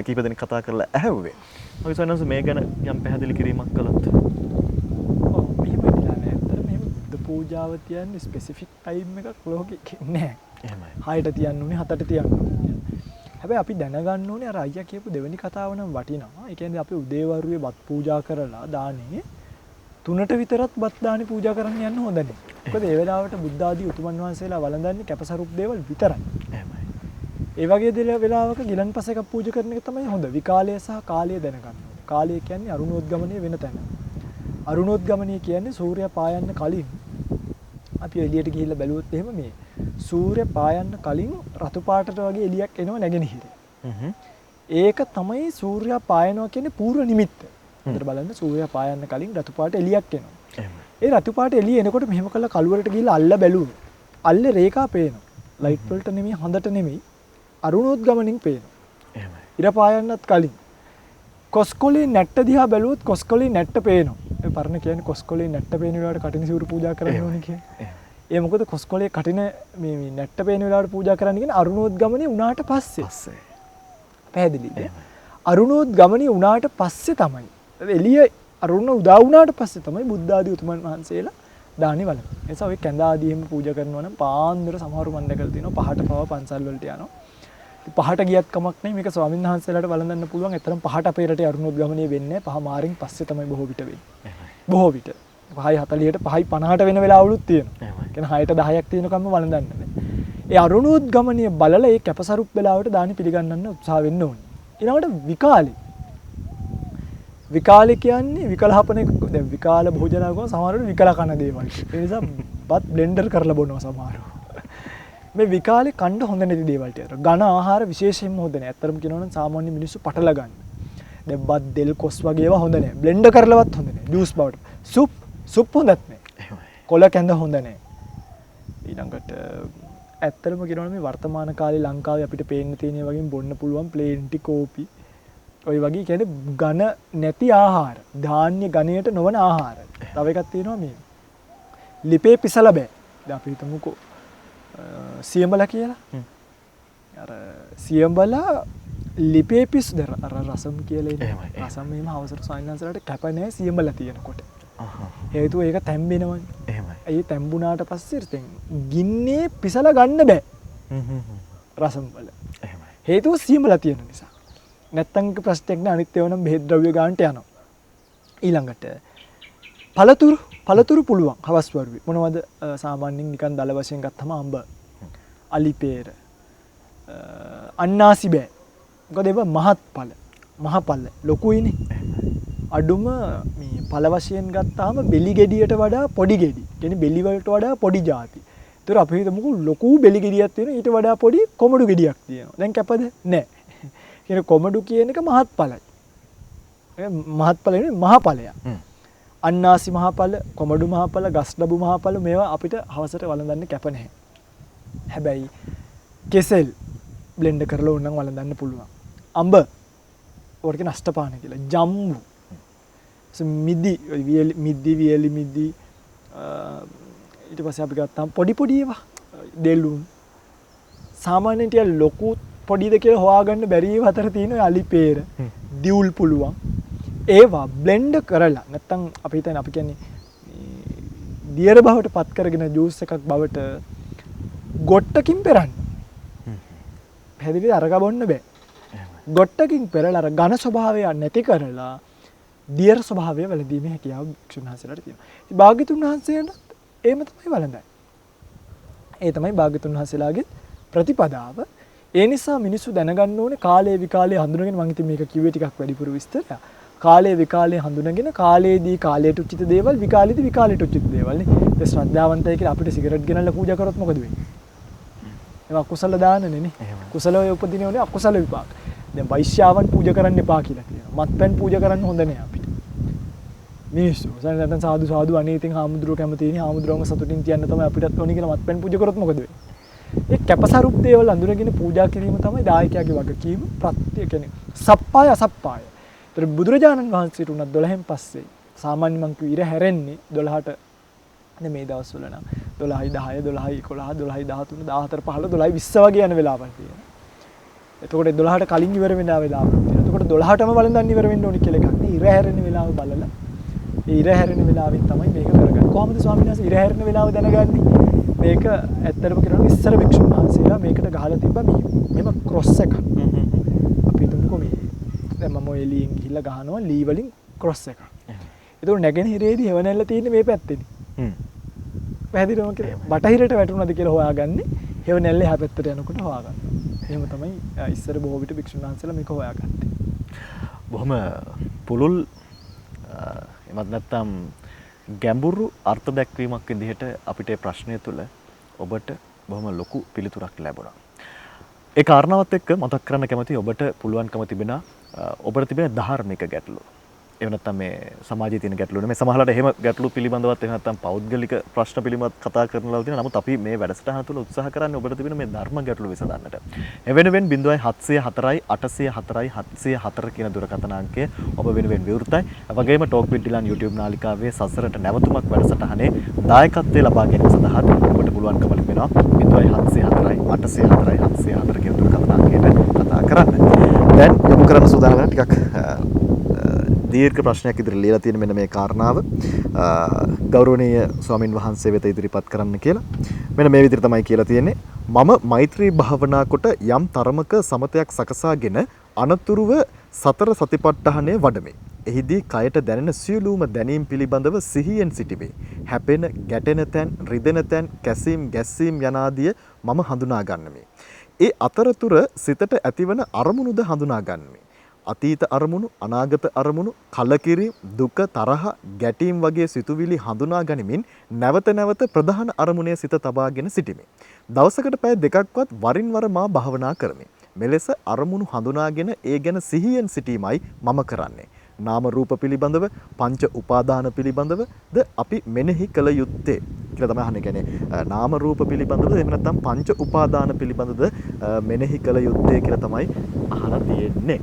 කීප දෙනෙක් කතා කරලා ඇහුවේ. මම සොයනස මේ ගැන යම් පැහැදිලි කිරීමක් කළොත්. ඔව් මෙහෙම කියලා නෑ. අතන මෙහෙම බුද්ධ පූජාව තියන්නේ ස්පෙસિෆික් ටයිම් එකක් ලෝකෙ නෑ. එහෙමයි. 6ට තියන්න ඕනේ 7ට තියන්න ඕනේ. හැබැයි අපි දැනගන්න ඕනේ අර අයියා කියපු දෙවෙනි කතාව නම් වටිනවා. ඒ කියන්නේ අපි උදේවරුේ බත් පූජා කරලා දානේ 3ට විතරත් බත් දානේ පූජා කරන්න යන්න හොඳ නැහැ. මොකද ඒ වෙලාවට බුද්ධ ආදී උතුමන් වහන්සේලා වළඳන්නේ කැපසරුප් දේවල් විතරයි. එහෙමයි. ඒ වගේ වෙලාවක ගිලන්පස එකක් පූජා කරන එක තමයි හොඳ. විකාලය සහ කාලය දැනගන්න ඕනේ. කාලය කියන්නේ අරුණෝද්ගමනය වෙන තැන. අරුණෝද්ගමනය කියන්නේ සූර්යයා පායන්න කලින් අපි එළියට ගිහිල්ලා බැලුවොත් එහෙම මේ සූර්ය පායන්න කලින් රතු පාටට වගේ එළියක් එනවා නැගෙනහිර. ඒක තමයි සූර්යයා පායනවා කියන්නේ පූර්ව නිමිත්ත. හොඳට බලන්න සූර්යයා පායන්න කලින් රතු පාට එළියක් එනවා. ඒ රතු පාට එළිය එනකොට මෙහෙම කළා කළුවරට ගිහිල්ලා අල්ල බැලුවොත් අල්ලේ රේඛා පේනවා. ලයිට් වලට නෙමෙයි හඳට නෙමෙයි අරුණෝද්ගමනින් පේනවා. එහෙමයි. ඉර පායන්නත් කලින් කොස්කොලේ නැට්ට දිහා බැලුවොත් කොස්කොලේ නැට්ට පේනවා. ඒ පරණ කියන්නේ කොස්කොලේ නැට්ට පේන වෙලාවට කටින සිවුරු පූජා කරන්න ඕනේ කියන්නේ. ඒ මොකද කොස්කොලේ කටින මේ නැට්ට පේන වෙලාවට පූජා කරන්න කියන්නේ අරුණෝද්ගමනේ උනාට පස්සේ. පැහැදිලිද? අරුණෝද්ගමනේ උනාට පස්සේ තමයි. එළිය අරුණ උදා වුණාට පස්සේ තමයි බුද්ධ ආදී උතුමන් වහන්සේලා දානි වළඳ. ඒ නිසා ඔය කැඳ ආදී එහෙම පූජා කරනවා නම් පාන්දර සමහරු මන් දැකලා තියෙනවා පහට පව පන්සල් වලට යනවා. පහට ගියත් කමක් නැහැ මේක ස්වාමීන් වහන්සේලාට වළඳන්න පුළුවන්. ඒතරම් පහට අපේ රටේ අරුණෝද්ගමනය වෙන්නේ නැහැ. පහ මාරින් පස්සේ තමයි බොහෝ විට වෙන්නේ. බොහෝ විට 5:40ට 5:50ට වෙන වෙලාවලුත් තියෙනවා. කියන්නේ 6ට 10ක් තියෙනකම්ම වළඳන්න බෑ. ඒ අරුණෝද්ගමනය බලලා ඒ කැපසරුප් වෙලාවට දානි පිළිගන්නන්න උත්සාහ වෙන්න ඕනේ. ඊළඟට විකාලේ විකාලේ කියන්නේ විකලහපන දැන් විකාල භෝජනාව කරන සමහරවිට විකල කන දේවල්. ඒ නිසා බත් බ්ලෙන්ඩර් කරලා බොනවා සමහරව. මේ විකාලේ කන්න හොඳ නැති දේවල් ටික. ඝන ආහාර විශේෂයෙන්ම හොඳ නැහැ. අත්‍තරම කියනවා නම් සාමාන්‍ය මිනිස්සු පටල ගන්න. දැන් බත් දෙල් කොස් වගේ ඒවා හොඳ නැහැ. බ්ලෙන්ඩර් කරලවත් හොඳ නැහැ. ජූස් බවට. සුප් හොඳත් නැහැ. කොළ කැඳ හොඳ නැහැ. ඊළඟට ඇත්තටම කියනවා මේ වර්තමාන කාලේ ලංකාවේ අපිට පේන්න තියෙන වගේ බොන්න පුළුවන් ප්ලේන් ටි කෝපි ඔය වගේ කියන්නේ ඝන නැති ආහාර, ධාන්‍ය ඝණයට නොවන ආහාර. තව එකක් තියෙනවා මේ ලිපේ පිසලා බෑ. දැන් අපි හිතමුකෝ සියඹලා කියලා. අර සියඹලා ලිපේ පිස් අර රසම් කියලා ඉන්නේ. රසම් මේම හවසට සායනන්සලට කැප නැහැ සියඹලා තියෙනකොට. හේතුව ඒක තැම්බෙනවනේ. එහෙමයි. ඒ තැම්බුණාට පස්සේ ඉතින් ගින්නේ පිසලා ගන්න බෑ. රසම් වල. එහෙමයි. හේතුව සියඹලා තියෙන නිසා. නැත්තම් ප්‍රශ්නයක් නෑ අනිත් ඒවා නම් බෙහෙත් ද්‍රව්‍ය ගන්නට යනවා. ඊළඟට පළතුරු පුළුවන් හවස් වරුවේ. මොනවද සාමාන්‍යයෙන් නිකන් දල වශයෙන් ගත්තම අඹ, අලිපේර, අන්නාසි බෑ. මොකද ඒවා මහපල ලොකුයිනේ. අඩුම මේ පළ වශයෙන් ගත්තාම බෙලි ගෙඩියට වඩා පොඩි ගෙඩි. කියන්නේ බෙලි වලට වඩා පොඩි ಜಾති. ඒතර අපි හිතමුකෝ ලොකු බෙලි ගෙඩියක් තියෙනවා ඊට වඩා පොඩි කොමඩු ගෙඩියක් තියෙනවා. දැන් කැපද? නැහැ. කියන කොමඩු කියන එක මහත්ඵලයි. මහත්ඵල නෙවෙයි මහඵලයක්. අන්නාසි මහඵල, කොමඩු මහඵල, ගස්ඩබු මහඵල මේවා අපිට හවසට වළඳන්න කැප නැහැ. හැබැයි කෙසෙල් බ්ලෙන්ඩ් කරලා උන්නම් වළඳන්න පුළුවන්. අඹ ඔකට කියන අෂ්ටපාන කියලා. ජම්බු. මිදි වියලි මිදි ඊට පස්සේ අපි ගත්තාම පොඩි පොඩි ඒවා දෙලුම් සාමාන්‍යයෙන් ටික ලොකු පොඩිද කියලා හොයාගන්න බැරි ඒවා අතර තියෙන අලිපේර දියුල් පුළුවන් ඒවා බ්ලෙන්ඩ් කරලා නැත්තම් අපි හිතන්නේ අපි කියන්නේ දියර බවට පත් කරගෙන ජූස් එකක් බවට ගොට්ටකින් පෙරන්න. පැහැදිලිද? අරක බොන්න බෑ. ගොට්ටකින් පෙරලා අර ඝන ස්වභාවය නැති කරලා දියර ස්වභාවය වලදීමේ හැකියාව භික්ෂුන් වහන්සේලාට තියෙනවා. ඉතින් භාග්‍යතුන් වහන්සේට එහෙම තමයි වළඳන්නේ. ඒ තමයි භාග්‍යතුන් වහන්සේලාගේ ප්‍රතිපදාව. ඒ නිසා මිනිස්සු දැනගන්න ඕනේ කාලයේ විකාලයේ හඳුනගෙන මම ඉතින් මේක කිව්වේ ටිකක් වැඩිපුර විස්තරයක්. කාලයේ විකාලයේ හඳුනගෙන කාලයේදී කාලයට උචිත දේවල් විකාලයේදී විකාලයට උචිත දේවල් නේ. ඒ ශ්‍රද්ධාවන්තය කියලා අපිට සිගරට් ගෙනල්ලා පූජා කරොත් මොකද වෙන්නේ? ඒවා කුසල දානනේ නේ. කුසලව උපදිනෝනේ අකුසල විපාක. දැන් වෛශ්‍යාවන් පූජා කරන්න එපා කියලා කියනවා. මත්පැන් පූජා කරන්න හොඳ නෑ අපිට. මිනිස්සු නැත්නම් සාදු සාදු අනේ ඉතින් හාමුදුරුවෝ කැමති නේ හාමුදුරුවන්ව සතුටින් තියන්න තමයි අපිටත් ඕනේ කියලා මත්පැන් පූජා කරොත් මොකද වෙන්නේ? ඒ කැපසරුප් දේවල් අඳුරගෙන පූජා කිරීම තමයි දායකයාගේ වගකීම ප්‍රත්‍ය කියන්නේ සප්පාය අසප්පාය. ඒතර බුදුරජාණන් වහන්සේට උනත් 12න් පස්සේ සාමාන්‍ය මං කිව්ව ඉර හැරෙන්නේ 12ට මේ දවස්වල නම් 12යි 10 12යි 11 12යි 13 14 15 12යි 20 වගේ යන වෙලාවල් තියෙනවා. එතකොට 12ට කලින් ඉවර වෙන වෙලාවක් තියෙනවා. එතකොට 12ටම වළඳන් ඉවර වෙන්න ඕනි කියලා එකක් නේ. ඉර හැරෙන වෙලාව බලලා ඒ ඉර හැරෙන වෙලාවෙන් තමයි මේක කරගන්නේ. කොහොමද ස්වාමීන් වහන්සේ ඉර හැරෙන වෙලාව දැනගන්නේ? මේක ඇත්තටම කියනවා ඉස්සර භික්ෂුන් වහන්සේලා මේකට ගහලා තිබ්බා මෙහෙම ක්‍රොස් එකක්. අපි හිතමුකෝ මේ දැන් මම ඔය ලීන් ගිහිල්ලා ගහනවා ලී වලින් ක්‍රොස් එකක්. ඒතකොට නැගෙනහිරේදී හෙවණැල්ල තියෙන්නේ මේ පැත්තේනේ. පැහැදිලිවම කියලා බටහිරට වැටුණාද කියලා හොයාගන්නේ හෙවණැල්ල එහා පැත්තට යනකොට හොයාගන්නවා. එහෙම තමයි ඉස්සර බොහෝ විට භික්ෂුන් වහන්සේලා මේක හොයාගත්තේ. බොහොම පුළුල් එමත් නැත්නම් ගැඹුරු අර්ථ දැක්වීමක් විදිහට අපිට ප්‍රශ්නය තුළ ඔබට බොහොම ලොකු පිළිතුරක් ලැබුණා. ඒ කාරණාවත් එක්ක මතක් කරන්න කැමතියි ඔබට පුළුවන්කම තිබෙනා ඔබට තිබෙන ධාර්මික ගැටලු. එහෙම නැත්නම් මේ සමාජයේ තියෙන ගැටලු නෙමෙයි සමහරවිට එහෙම ගැටලු පිළිබඳවත් එහෙම නැත්නම් පෞද්ගලික ප්‍රශ්න පිළිබඳව කතා කරන ලාව තියෙනවා. නමුත් අපි මේ වැඩසටහන තුළ උත්සාහ කරන්නේ ඔබට තිබෙන මේ ධර්ම ගැටලු විසඳන්නට. එවෙනුවෙන් 0704 804 704 කියන දුරකථන අංකය ඔබ වෙනුවෙන් විවෘතයි. ඒ වගේම Talk with Dylan YouTube නාලිකාවේ සසරට නැවතුමක් වැඩසටහනේ දායකත්වයේ ලබා ගැනීම සඳහා ඔබට පුළුවන්කම ලැබෙනවා 0704 804 704 කියන දුරකථන අංකයට කතා කරන්න. දැන් යමු කරන්න සූදානම් වෙන ටිකක් දීර්ඝ ප්‍රශ්නයක් ඉදිරියට ලියලා තියෙන මෙන්න මේ කාරණාව ගෞරවනීය ස්වාමින් වහන්සේ වෙත ඉදිරිපත් කරන්න කියලා. මෙන්න මේ විදිහට තමයි කියලා තියෙන්නේ. මම මෛත්‍රී භාවනා කොට යම් තරමක සමතයක් සකසාගෙන අනතුරුව සතර සතිපට්ඨානය වඩමි. එහිදී කයට දැනෙන සියලුම දැනීම් පිළිබඳව සිහියෙන් සිටිමි. හැපෙන, ගැටෙන තැන්, රිදෙන තැන්, කැසීම්, ගැස්සීම් යනාදිය මම හඳුනා ගන්නමි. ඒ අතරතුර සිතට ඇතිවන අරමුණුද හඳුනා ගන්නමි. අතීත අරමුණු, අනාගත අරමුණු, කලකිරීම, දුක, තරහ, ගැටීම් වගේ සිතුවිලි හඳුනා ගනිමින් නැවත නැවත ප්‍රධාන අරමුණේ සිත තබාගෙන සිටිමි. දවසකට පැය දෙකක්වත් වරින් වර මා භාවනා කරමි. මෙලෙස අරමුණු හඳුනාගෙන ඒ ගැන සිහියෙන් සිටීමයි මම කරන්නේ. නාම රූප පිළිබඳව, පංච උපාදාන පිළිබඳවද අපි මෙනෙහි කළ යුත්තේ කියලා තමයි අහන්නේ. කියන්නේ නාම රූප පිළිබඳව එහෙම නැත්නම් පංච උපාදාන පිළිබඳවද මෙනෙහි කළ යුත්තේ කියලා තමයි අහලා තියෙන්නේ.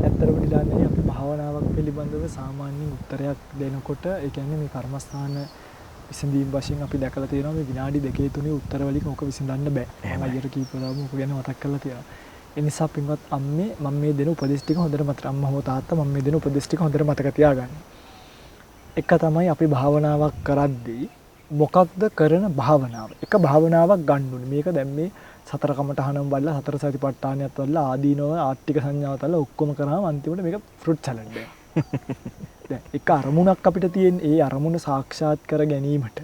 ඇත්තටම ඉතින් අපි භාවනාවක් පිළිබඳව සාමාන්‍යයෙන් උත්තරයක් දෙනකොට ඒ කියන්නේ මේ කර්මස්ථාන විසඳීම් වශයෙන් අපි දැකලා තියෙනවා මේ විනාඩි 2-3 උත්තර වලින් ඕක විසඳන්න බෑ. මම අයියට කීපදාම ඕක ගැන මතක් කරලා තියෙනවා. ඒ නිසා පින්වත් අම්මේ මම මේ දෙන උපදේශ ටික හොඳට මතක අම්මා හෝ තාත්තා මම මේ දෙන උපදේශ ටික හොඳට මතක තියාගන්න. එක තමයි අපි භාවනාවක් කරද්දී මොකක්ද කරන භාවනාව. එක භාවනාවක් ගන්න ඕනේ. මේක දැන් මේ සතර කමඨහනම් වල හතර සතිපට්ඨානියත් වල ආදීනව ආර්ථික සංඥාවත් වල ඔක්කොම කරාම අන්තිමට මේක ෆෘට් සලාඩ් එකක්. දැන් එක අරමුණක් අපිට තියෙන ඒ අරමුණ සාක්ෂාත් කර ගැනීමට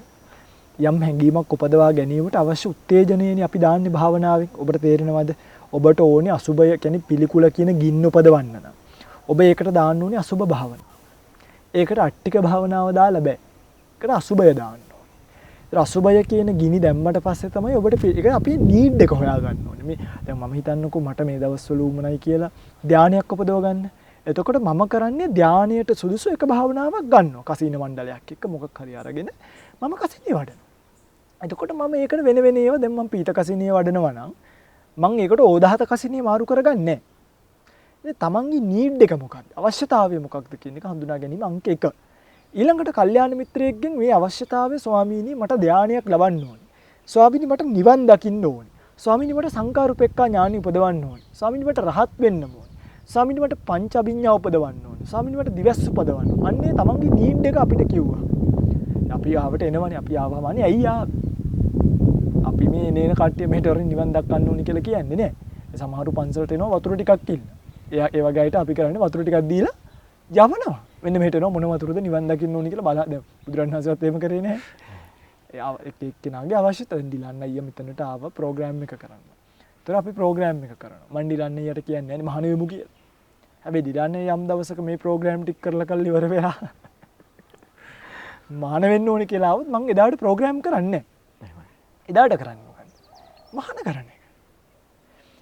යම් හැඟීමක් උපදවා ගැනීමට අවශ්‍ය උත්තේජනයනේ අපි දාන්නේ භාවනාවෙන්. ඔබට තේරෙනවද? ඔබට ඕනේ අසුබය කියන්නේ පිළිකුල කියන ගින්න උපදවන්න නම් ඔබ ඒකට දාන්න ඕනේ අසුබ භාවනාව. ඒකට අට්ටික භාවනාව දාලා බෑ. ඒකට අසුබය දාන්න ඕනේ. අසුබය කියන ගිනි දැම්මට පස්සේ තමයි ඔබට ඒක අපේ නීඩ් එක හොයාගන්න ඕනේ. මේ දැන් මම හිතන්නකෝ මට මේ දවස්වල උමනයි කියලා ධානයක් උපදව ගන්න. එතකොට මම කරන්නේ ධානයට සුදුසු එක භාවනාවක් ගන්නවා. කසීන මණ්ඩලයක් එක්ක මොකක් හරි අරගෙන මම කසිනිය වඩනවා. එතකොට මම ඒකට වෙන වෙන ඒවා දැන් මම පීත කසිනිය වඩනවා නම් මම ඒකට ඕදාහත කසිනිය මාරු කරගන්නේ නැහැ. ඉතින් තමන්ගේ නීඩ් එක මොකක්ද? අවශ්‍යතාවය මොකක්ද කියන එක හඳුනා ගැනීම අංක 1. ඊළඟට කල්යාණ මිත්‍රයෙක්ගෙන් මේ අවශ්‍යතාවය ස්වාමීනි මට ධානයක් ලබන්න ඕනේ. ස්වාමීනි මට නිවන් දකින්න ඕනේ. ස්වාමීනි මට සංකාරුපෙක්ඛා ඥානෙ උපදවන්න ඕනේ. ස්වාමීනි මට රහත් වෙන්න ඕනේ. ස්වාමීනි මට පංච අභිඥා උපදවන්න ඕනේ. ස්වාමීනි මට දිවස් උපදවන්න. අන්නේ තමන්ගේ නීඩ් එක අපිට කිව්වා. අපි ආවට එනවනේ අපි ආවමනේ ඇයි ආවේ? අපි මේ එනේන කට්ටිය මෙහෙට වරින් නිවන් දක්වන්න ඕනි කියලා කියන්නේ නෑ. සමහරු පන්සලට එනවා වතුර ටිකක් ඉන්න. ඒ වගේ අයට අපි කරන්නේ වතුර ටිකක් දීලා යවනවා. මෙන්න මෙහෙට එනවා මොන වතුරද නිවන් දකින්න ඕනි කියලා බලලා දැන් බුදුරණවහන්සේවත් එහෙම කරේ නෑ. එක එක්කෙනාගේ අවශ්‍යතාවය දිලන්න අයියා මෙතනට ආව ප්‍රෝග්‍රෑම් එක කරන්න. ඒතර අපි ප්‍රෝග්‍රෑම් එක කරනවා. මන් දිලන්න යට කියන්නේ නෑනේ මහණ වෙමු කියලා. හැබැයි දිලන්න යම් දවසක මේ ප්‍රෝග්‍රෑම් ටික කරලා ඉවර වෙලා මහණ වෙන්න ඕනි කියලා આવොත් මම එදාට ප්‍රෝග්‍රෑම් කරන්නේ නෑ. එදාට කරන්නේ මොකක්ද? මහාන කරන එක.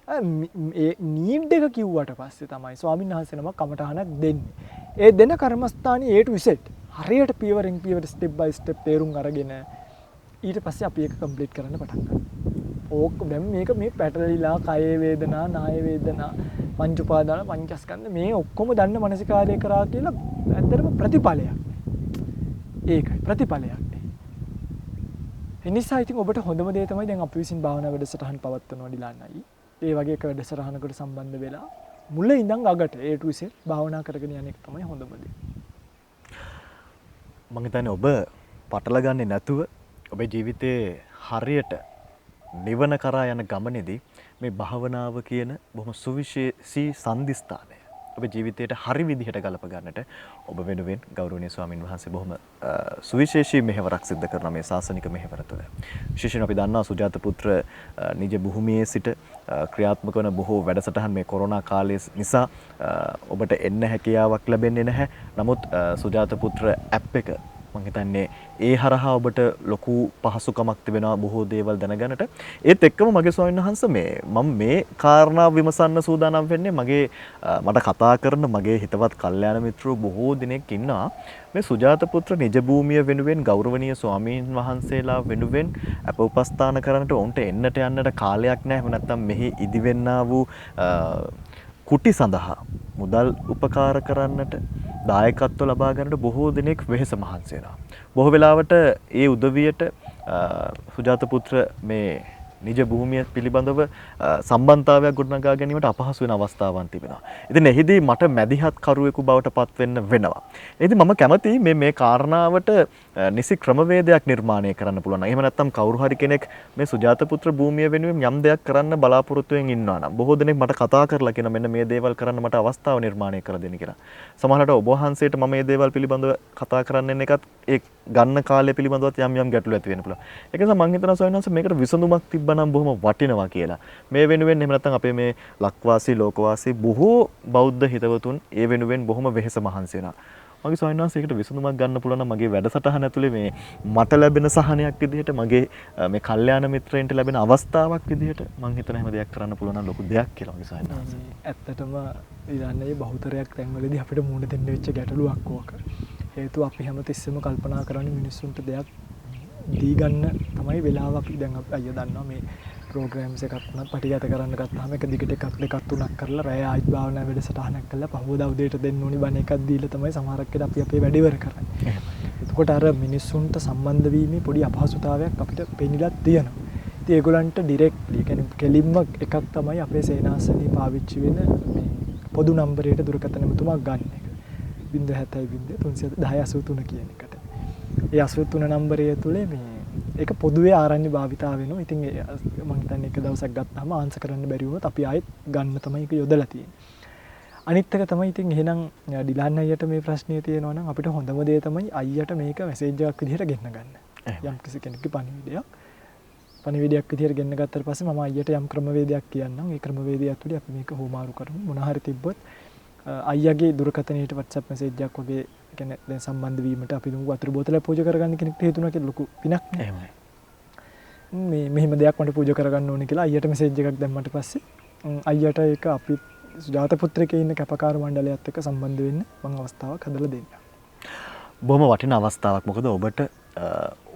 ඒ නීඩ් එක කිව්වට පස්සේ තමයි ස්වාමීන් වහන්සේ නමක් කමටහනක් දෙන්නේ. ඒ දෙන කර්මස්ථානයේ A to Z හරියට පියවරෙන් පියවර ස්ටෙප් බයි ස්ටෙප් තේරුම් අරගෙන ඊට පස්සේ අපි ඒක කම්ප්ලීට් කරන්න පටන් ගන්නවා. ඕක දැන් මේක මේ පැටලිලා කය වේදනා, නාය වේදනා, පංච උපාදාන, පංචස්කන්ධ මේ ඔක්කොම දන්න මානසිකාර්යය කරා කියලා ඇත්තටම ප්‍රතිඵලයක්. ඒකයි ප්‍රතිඵලයක්. එනිසා ඉතින් ඔබට හොඳම දේ තමයි දැන් අපි විසින් භාවනා වැඩසටහන් පවත්වනවා ඩිලාන්නයි. ඒ වගේ එක වැඩසටහනකට සම්බන්ධ වෙලා මුල ඉඳන් අගට A to Z භාවනා කරගෙන යන එක තමයි හොඳම දේ. මම හිතන්නේ ඔබ පටල ගන්නේ නැතුව ඔබේ ජීවිතේ හරියට නිවන කරා යන ගමනේදී මේ භාවනාව කියන බොහොම සුවිශේෂී සම්දිස්ථානය ඔබේ ජීවිතයට හරි විදිහට ගලප ගන්නට ඔබ වෙනුවෙන් ගෞරවනීය ස්වාමින් වහන්සේ බොහොම සුවිශේෂී මෙහෙවරක් සිදු කරන මේ ශාසනික මෙහෙවර තුළ විශේෂයෙන් අපි දන්නවා සුජාත පුත්‍ර නිජ භූමියේ සිට ක්‍රියාත්මක වන බොහෝ වැඩසටහන් මේ කොරෝනා කාලය නිසා ඔබට එන්න හැකියාවක් ලැබෙන්නේ නැහැ. නමුත් සුජාත පුත්‍ර ඇප් එක මම හිතන්නේ ඒ හරහා ඔබට ලොකු පහසුකමක් තිබෙනවා බොහෝ දේවල් දැනගන්නට. ඒත් එක්කම මගේ ස්වාමීන් වහන්සේ මම මේ කාරණා විමසන්න සූදානම් වෙන්නේ මට කතා කරන මගේ හිතවත් කල්යාණ මිත්‍රෝ බොහෝ දිනෙක ඉන්නවා. මේ සුජාත පුත්‍ර නිජ භූමිය වෙනුවෙන් ගෞරවනීය ස්වාමීන් වහන්සේලා වෙනුවෙන් අප උපස්ථාන කරන්නට උන්ට එන්නට යන්නට කාලයක් නැහැ. එහෙම නැත්නම් මෙහි ඉදිවෙන්නා වූ කුටි සඳහා මුදල් උපකාර කරන්නට දායකත්ව ලබා ගන්නට බොහෝ දෙනෙක් වෙහෙස මහන්සි වෙනවා. බොහෝ වෙලාවට ඒ උදවියට සුජාත පුත්‍ර මේ නිජ භූමිය පිළිබඳව සම්බන්ධතාවයක් ගොඩනගා ගැනීමට අපහසු වෙන අවස්ථාවන් තිබෙනවා. ඉතින් එහිදී මට මැදිහත් කරුවෙකු බවට පත් වෙන්න වෙනවා. ඉතින් මම කැමතියි මේ කාරණාවට නිසි ක්‍රමවේදයක් නිර්මාණය කරන්න පුළුවන්. එහෙම නැත්නම් කවුරු හරි කෙනෙක් මේ සුජාත පුත්‍ර භූමිය වෙනුවෙන් යම් දෙයක් කරන්න බලාපොරොත්තු වෙමින් ඉන්නවා නම් බොහෝ දෙනෙක් මට කතා කරලා කියන මෙන්න මේ දේවල් කරන්න මට අවස්ථාව නිර්මාණය කර දෙන්න කියලා. සමහරවිට ඔබ වහන්සේට මම මේ දේවල් පිළිබඳව කතා කරන්න එන එකත් ඒ ගන්න කාලය පිළිබඳවත් යම් ගැටලු ඇති වෙන්න පුළුවන්. ඒක නිසා මම හිතනවා ස්වාමීන් වහන්සේ මේකට විසඳුමක් තිබ්බනම් බොහොම වටිනවා කියලා. මේ වෙනුවෙන් එහෙම නැත්නම් අපේ මේ ලක්වාසී ලෝකවාසී බොහෝ බෞද්ධ හිතවතුන් ඒ වෙනුවෙන් බොහොම වෙහෙස මහන්සි වෙනවා. මගේ ස්වාමීන් වහන්සේ ඒකට විසඳුමක් ගන්න පුළුවන් නම් මගේ වැඩසටහන ඇතුලේ මේ මට ලැබෙන සහනයක් විදිහට මගේ මේ කල්යාණ මිත්‍රයන්ට ලැබෙන අවස්ථාවක් විදිහට මම හිතන හැම දෙයක් කරන්න පුළුවන් නම් ලොකු දෙයක් කියලා මගේ ස්වාමීන් වහන්සේ. ඇත්තටම ඊළඟේ බහුතරයක් තැන්වලදී අපිට මුණ දෙන්න වෙච්ච ගැටලුවක් ඕක. හේතුව අපි හැමතිස්සෙම කල්පනා කරන්නේ මිනිස්සුන්ට දෙයක් දී ගන්න තමයි වෙලාව අපි දැන් අයියා දන්නවා මේ ප්‍රෝග්‍රෑම්ස් එකක් වුණත් පටිගත කරන්න ගත්තාම එක දිගට එකක් දෙකක් තුනක් කරලා රැය ආයිත් භාවනා වැඩසටහනක් කරලා පහවදා උදේට දෙන්න ඕනි බණ එකක් දීලා තමයි සමහරක් වෙලාවට අපි අපේ වැඩ ඉවර කරන්නේ. එතකොට අර මිනිස්සුන්ට සම්බන්ධ වීමේ පොඩි අපහසුතාවයක් අපිට පෙනිලා තියෙනවා. ඉතින් ඒගොල්ලන්ට ඩිරෙක්ට්ලි කියන්නේ කෙලින්ම එකක් තමයි අපේ සේනාසනේ පාවිච්චි වෙන මේ පොදු නම්බරයට දුරකථන මෙතුමක් ගන්න එක. 070 කියන එකට. ඒ 83 නම්බරය තුලේ මේ ඒක පොදුවේ ආරණ්‍ය භාවිතා වෙනවා. ඉතින් මම හිතන්නේ එක දවසක් ගත්තාම ආන්සර් කරන්න බැරි වුණොත් අපි ආයෙත් ගන්න තමයි ඒක යොදලා තියෙන්නේ. අනිත් එක තමයි ඉතින් එහෙනම් ඩිලාන් අයියට මේ ප්‍රශ්නේ තියෙනවා නම් අපිට හොඳම දේ තමයි අයියට මේක මැසේජ් එකක් විදිහට ගෙන්න ගන්න. යම් කිසි කෙනෙක්ගේ පණිවිඩයක් විදිහට ගෙන්න ගත්තට පස්සේ මම අයියට යම් ක්‍රමවේදයක් කියන්නම්. ඒ ක්‍රමවේදය ඇතුලේ අපි මේක හොමාරු කරමු. මොන හරි තිබ්බොත් අයියාගේ දුරකථනයට WhatsApp message එකක් වගේ කියන්නේ දැන් සම්බන්ධ වීමට අපි දුමු වතුර බෝතලයක් පූජා කරගන්න කෙනෙක්ට හේතුණා කියලා ලොකු පිනක් නේ. එහෙමයි. මේ මෙහෙම දෙයක් මට පූජා කරගන්න ඕනේ කියලා අයියට මැසේජ් එකක් දැම්මට පස්සේ අයියට ඒක අපි සුජාත පුත්‍රකේ ඉන්න කැපකාර මණ්ඩලයත් එක්ක සම්බන්ධ වෙන්න මම අවස්ථාවක් හදලා දෙන්න. බොහොම වටින අවස්ථාවක්. මොකද ඔබට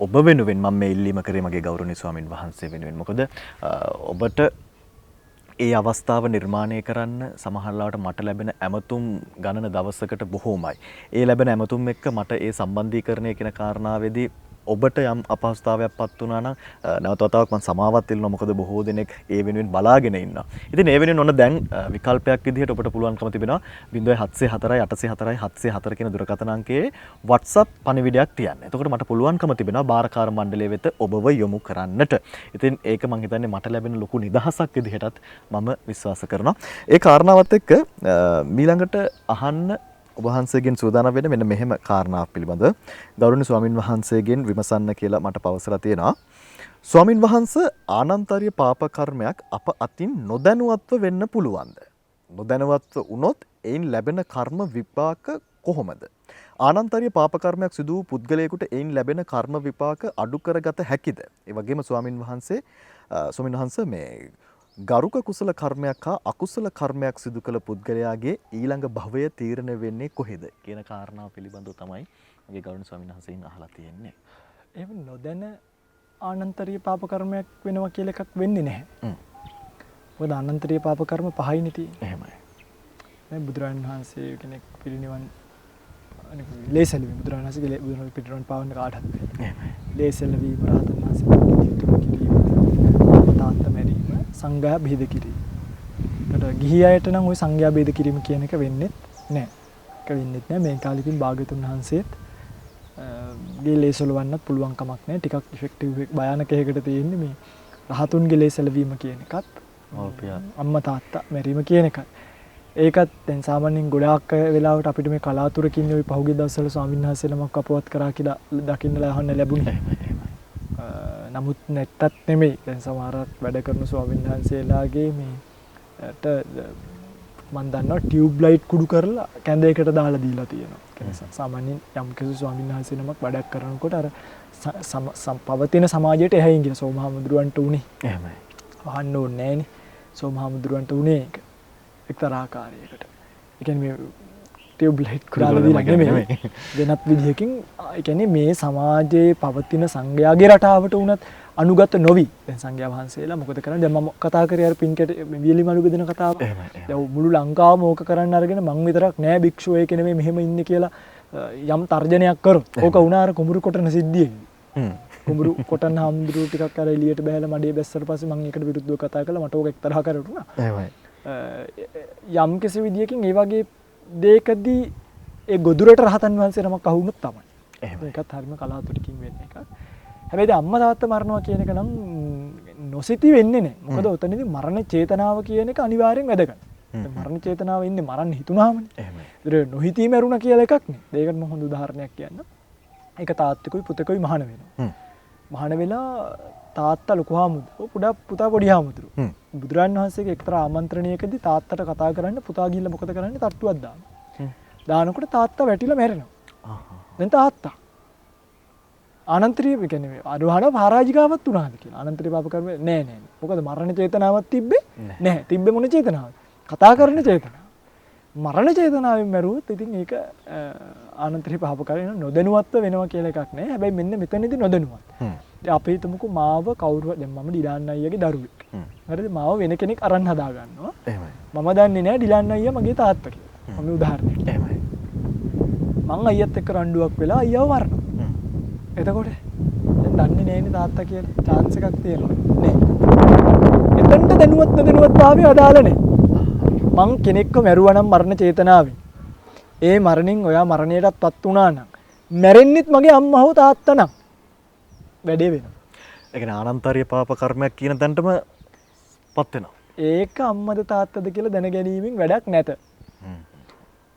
ඔබ වෙනුවෙන් මම මේ ඉල්ලීම කරේ මගේ ගෞරවනීය ස්වාමින් වහන්සේ වෙනුවෙන්. මොකද ඔබට ඒ අවස්ථාව නිර්මාණය කරන්න සමහරවිට මට ලැබෙන ඇමතුම් ගණන දවසකට බොහෝමයි. ඒ ලැබෙන ඇමතුම් එක්ක මට ඒ සම්බන්ධීකරණය කියන කාරණාවේදී ඔබට යම් අපහසුතාවයක් පත් වුණා නම් නැවත වතාවක් මම සමාවත් ඉල්ලනවා. මොකද බොහෝ දෙනෙක් ඒ වෙනුවෙන් බලාගෙන ඉන්නවා. ඉතින් ඒ වෙනුවෙන් ඔන්න දැන් විකල්පයක් විදිහට ඔබට පුළුවන්කම තිබෙනවා 0704 804 704 කියන දුරකථන අංකයේ WhatsApp පණිවිඩයක් තියන්න. එතකොට මට පුළුවන්කම තිබෙනවා බාරකාර මණ්ඩලය වෙත ඔබව යොමු කරන්නට. ඉතින් ඒක මම හිතන්නේ මට ලැබෙන ලොකු නිදහසක් විදිහටත් මම විශ්වාස කරනවා. ඒ කාරණාවත් එක්ක ඊළඟට අහන්න ඔබ වහන්සේගෙන් සූදානම් වෙන්න මෙන්න මෙහෙම කාරණාවක් පිළිබඳව ගෞරවනීය ස්වාමින් වහන්සේගෙන් විමසන්න කියලා මට පවසලා තියෙනවා. ස්වාමින් වහන්සේ ආනන්තරීය පාප කර්මයක් අප අතින් නොදැනුවත්ව වෙන්න පුළුවන්ද? නොදැනුවත්ව වුණොත් එයින් ලැබෙන කර්ම විපාක කොහොමද? ආනන්තරීය පාප කර්මයක් සිදු වූ පුද්ගලයෙකුට එයින් ලැබෙන කර්ම විපාක අඩු කරගත හැකිද? ඒ වගේම ස්වාමින් වහන්සේ මේ ගරුක කුසල කර්මයක් හා අකුසල කර්මයක් සිදු කළ පුද්ගලයාගේ ඊළඟ භවය තීරණය වෙන්නේ කොහෙද කියන කාරණාව පිළිබඳව තමයි මගේ ගෞරවනීය ස්වාමීන් වහන්සේගෙන් අහලා තියෙන්නේ. එහෙම නොදැන ආනන්තරීය පාප කර්මයක් වෙනවා කියලා එකක් වෙන්නේ නැහැ. මොකද ආනන්තරීය පාප කර්ම පහයිනේ තියෙන්නේ. එහෙමයි. දැන් බුදුරජාණන් වහන්සේ කෙනෙක් පිරිනිවන් ලේසලවි බුදුරජාණන් වහන්සේගේ බුදුරජාණන් පිරිනිවන් පාවන්න කාටද බැහැ. එහෙමයි. ලේසලවි රහතන් වහන්සේගේ ජීවිතය කිරීම තාත්ත මැරීම සංඝයා බෙහෙද කිරීම. ඒකට ගිහි අයට නම් ওই සංඝයා බෙහෙද කිරීම කියන එක වෙන්නේ නැහැ. ඒක වෙන්නේ නැහැ. මේ කාලෙකින් භාග්‍යතුන් වහන්සේත් ගේ ලේසලවන්නත් පුළුවන් කමක් නැහැ. ටිකක් ඉෆෙක්ටිව් භයානක එකකට තියෙන්නේ මේ රහතුන්ගේ ලේසලවීම කියන එකත් අම්මා තාත්තා මැරීම කියන එකත්. ඒකත් දැන් සාමාන්‍යයෙන් ගොඩාක් වෙලාවට අපිට මේ කලාතුරකින් ওই පහුගිය දවස්වල ස්වාමීන් වහන්සේ නමක් අපවත් කරා කියලා දකින්න ලහන්න ලැබුණේ. නමුත් නැත්තත් නෙමෙයි. දැන් සමහරක් වැඩ කරන ස්වාමීන් වහන්සේලාගේ මේට මම දන්නවා ටියුබ් ලයිට් කුඩු කරලා කැඳයකට දාලා දීලා තියෙනවා. සාමාන්‍යයෙන් යම් කිසි ස්වාමීන් වහන්සේ නමක් වැඩක් කරනකොට අර පවතින සමාජයට එහයින් ගිය සෝමහාමුදුරුවන්ට උනේ. එහෙමයි. අහන්න ඕනේ නෑනේ. සෝමහාමුදුරුවන්ට උනේ ඒක. එක්තරා ආකාරයකට. ඒ කියන්නේ මේ ටියුබ් ලයිට් කුඩාලා දීලා නෙමෙයි. වෙනත් විදිහකින් ඒ කියන්නේ මේ සමාජයේ පවතින සංඝයාගේ රටාවට උනත් අනුගත නොවි. දැන් සංඝයා වහන්සේලා මොකද කරන්නේ? දැන් මම කතා කරේ අර පින්කෙට වියලි මලු බෙදෙන කතාව. දැන් මුළු ලංකාවම ඕක කරන්න අරගෙන මං විතරක් නෑ භික්ෂුව ඒක නෙමෙයි මෙහෙම ඉන්නේ කියලා යම් තර්ජනයක් කරොත් ඕක වුණා අර කුඹුරු කොටන සිද්ධියේ. කුඹුරු කොටන හාමුදුරුවෝ ටිකක් අර එළියට බහැලා මඩේ බැස්සට පස්සේ මං ඒකට විරුද්ධව කතා කළා මට ඕක එක්තරා කරට උනා. එහෙමයි. යම් කිසි විදියකින් ඒ වගේ දෙයකදී ඒ ගොදුරට රහතන් වහන්සේ නමක් අහුනොත් තමයි. ඒකත් හරියම කලාතුරකින් වෙන එකක්. හැබැයි අම්මා තාත්තා මරනවා කියන එක නම් නොසිතී වෙන්නේ නැහැ. මොකද උතනදී මරණ චේතනාව කියන එක අනිවාර්යෙන් වැදගත්. මරණ චේතනාව ඉන්නේ මරන්න හිතුනාමනේ. එහෙමයි. ඒතර නොහිතී මරුණා කියලා එකක් නේ. ඒකට මම හොඳ උදාහරණයක් කියන්නම්. ඒක තාත්තෙකුයි පුතෙකුයි මහාන වෙනවා. මහාන වෙලා තාත්තා ලොකු හාමුදුරුවෝ පුතා පොඩි හාමුදුරුවෝ. බුදුරජාණන් වහන්සේගේ එක්තරා ආමන්ත්‍රණයකදී තාත්තට කතා කරන්න පුතා ගිහිල්ලා මොකද කරන්නේ? තට්ටුවක් දානවා. දානකොට තාත්තා වැටිලා මැරෙනවා. දැන් තාත්තා ආනන්තරීය කියන්නේ අරුහණ පරාජිකාවක් වුණාද කියලා. ආනන්තරීය පාප කර්ම නෑ. මොකද මරණ චේතනාවක් තිබ්බේ නැහැ. තිබ්බේ මොන චේතනාවද? කතා කරන චේතනාව. මරණ චේතනාවෙන් මැරුවොත් ඉතින් ඒක ආනන්තරීය පාප කර්ම නොදැනුවත්ව වෙනවා කියලා එකක් නෑ. හැබැයි මෙන්න මෙතනදී නොදැනුවත්. දැන් අපි හිතමුකෝ මාව කවුරු දැන් මම ඩිලාන් අයියාගේ දරුවෙක්. හරිද? මාව වෙන කෙනෙක් අරන් හදා ගන්නවා. එහෙමයි. මම දන්නේ නෑ ඩිලාන් අයියා මගේ තාත්තා කියලා. මම උදාහරණයක්. එහෙමයි. මං අයියත් එක්ක රණ්ඩුවක් වෙලා අයියාව මරනවා. එතකොට දැන් දන්නේ නෑනේ තාත්තා කියලා chance එකක් තියෙනවා නේ. එතනට දැනුවත් නොදැනුවත් භාවය අදාළ නෑ. මං කෙනෙක්ව මැරුවා නම් මරණ චේතනාවෙන්. ඒ මරණින් ඔයා මරණයටත්පත් වුණා නම් මැරෙන්නෙත් මගේ අම්මා හෝ තාත්තා නම් වැඩේ වෙනවා. ඒ කියන්නේ ආනන්තරීය පාප කර්මයක් කියන තැනටම පත් වෙනවා. ඒක අම්මද තාත්තද කියලා දැන ගැනීමෙන් වැඩක් නැත.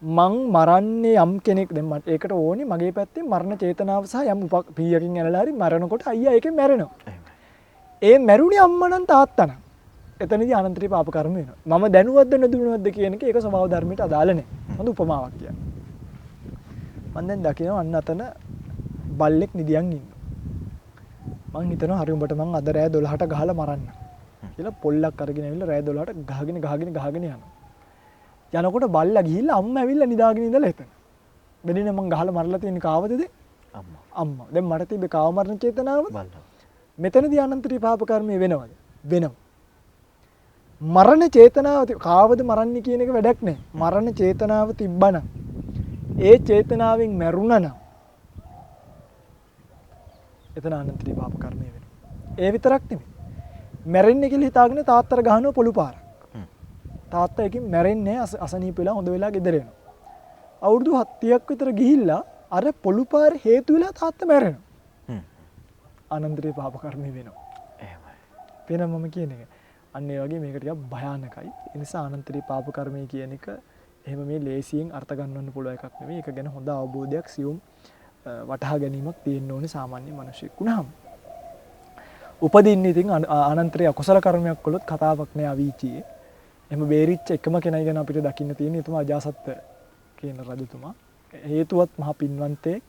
මං මරන්නේ යම් කෙනෙක් දැන් මට ඒකට ඕනේ මගේ පැත්තෙන් මරණ චේතනාව සහ යම් පීයකින් ඇනලා හරි මරනකොට අයියා ඒකෙන් මැරෙනවා. ඒ මැරුණේ අම්මා නම් තාත්තා නම් එතනදී ආනන්තරීය පාප කර්ම වෙනවා. මම දැනුවත්ද නොදැනුවත්ද කියන එක ඒක ස්වභාව ධර්මයට අදාළ නැහැ. හොඳ උපමාවක් කියන්නේ. මම දැන් දකිනවා අන්න අතන බල්ලෙක් නිදියන් ඉන්නවා. මං හිතනවා හරි උඹට මං අද රෑ 12ට ගහලා මරන්න කියලා පොල්ලක් අරගෙන ඇවිල්ලා රෑ 12ට ගහගෙන යනවා. යනකොට බල්ලා ගිහිල්ලා අම්මා ඇවිල්ලා නිදාගෙන ඉඳලා එතන. බෙදින මං ගහලා මරලා තියෙන කාවදද? අම්මා. දැන් මට තිබ්බේ කාව මරණ චේතනාව. මෙතනදී අනන්තරීය පාප කර්මය වෙනවද? වෙනවා. මරණ චේතනාව කාවද මරන්නේ කියන එක වැඩක් නැහැ. මරණ චේතනාව තිබ්බනම් ඒ චේතනාවෙන් මැරුණා නම් එතන අනන්තරීය පාප කර්මය වෙනවා. ඒ විතරක් නෙමෙයි. මැරෙන්නේ කියලා හිතාගෙන තාත්තට ගහනවා පොළු පාරක්. තාත්තා එකකින් මැරෙන්නේ අසනීප වෙලා හොඳ වෙලා ගෙදර එනවා. අවුරුදු 70ක් විතර ගිහිල්ලා අර පොළු පාර හේතු වෙලා තාත්තා මැරෙනවා. අනන්තරීය පාප කර්මය වෙනවා. එහෙමයි. වෙනම මම කියන එක. අන්න ඒ වගේ මේක ටිකක් භයානකයි. ඒ නිසා අනන්තරීය පාප කර්මය කියන එක එහෙම මේ ලේසියෙන් අර්ථ ගන්නවන්න පුළුවන් එකක් නෙවෙයි. ඒක ගැන හොඳ අවබෝධයක් සියුම් වටහා ගැනීමක් තියෙන්න ඕනේ සාමාන්‍ය මිනිසෙක් වුණාම. උපදින්නේ ඉතින් අනන්තරීය අකුසල කර්මයක් කළොත් කතාවක් නෑ අවීචියේ. එහෙම බේරිච්ච එකම කෙනයි ගැන අපිට දකින්න තියෙන්නේ එතුමා අජාසත් කියන රජතුමා. හේතුවත් මහා පින්වන්තයෙක්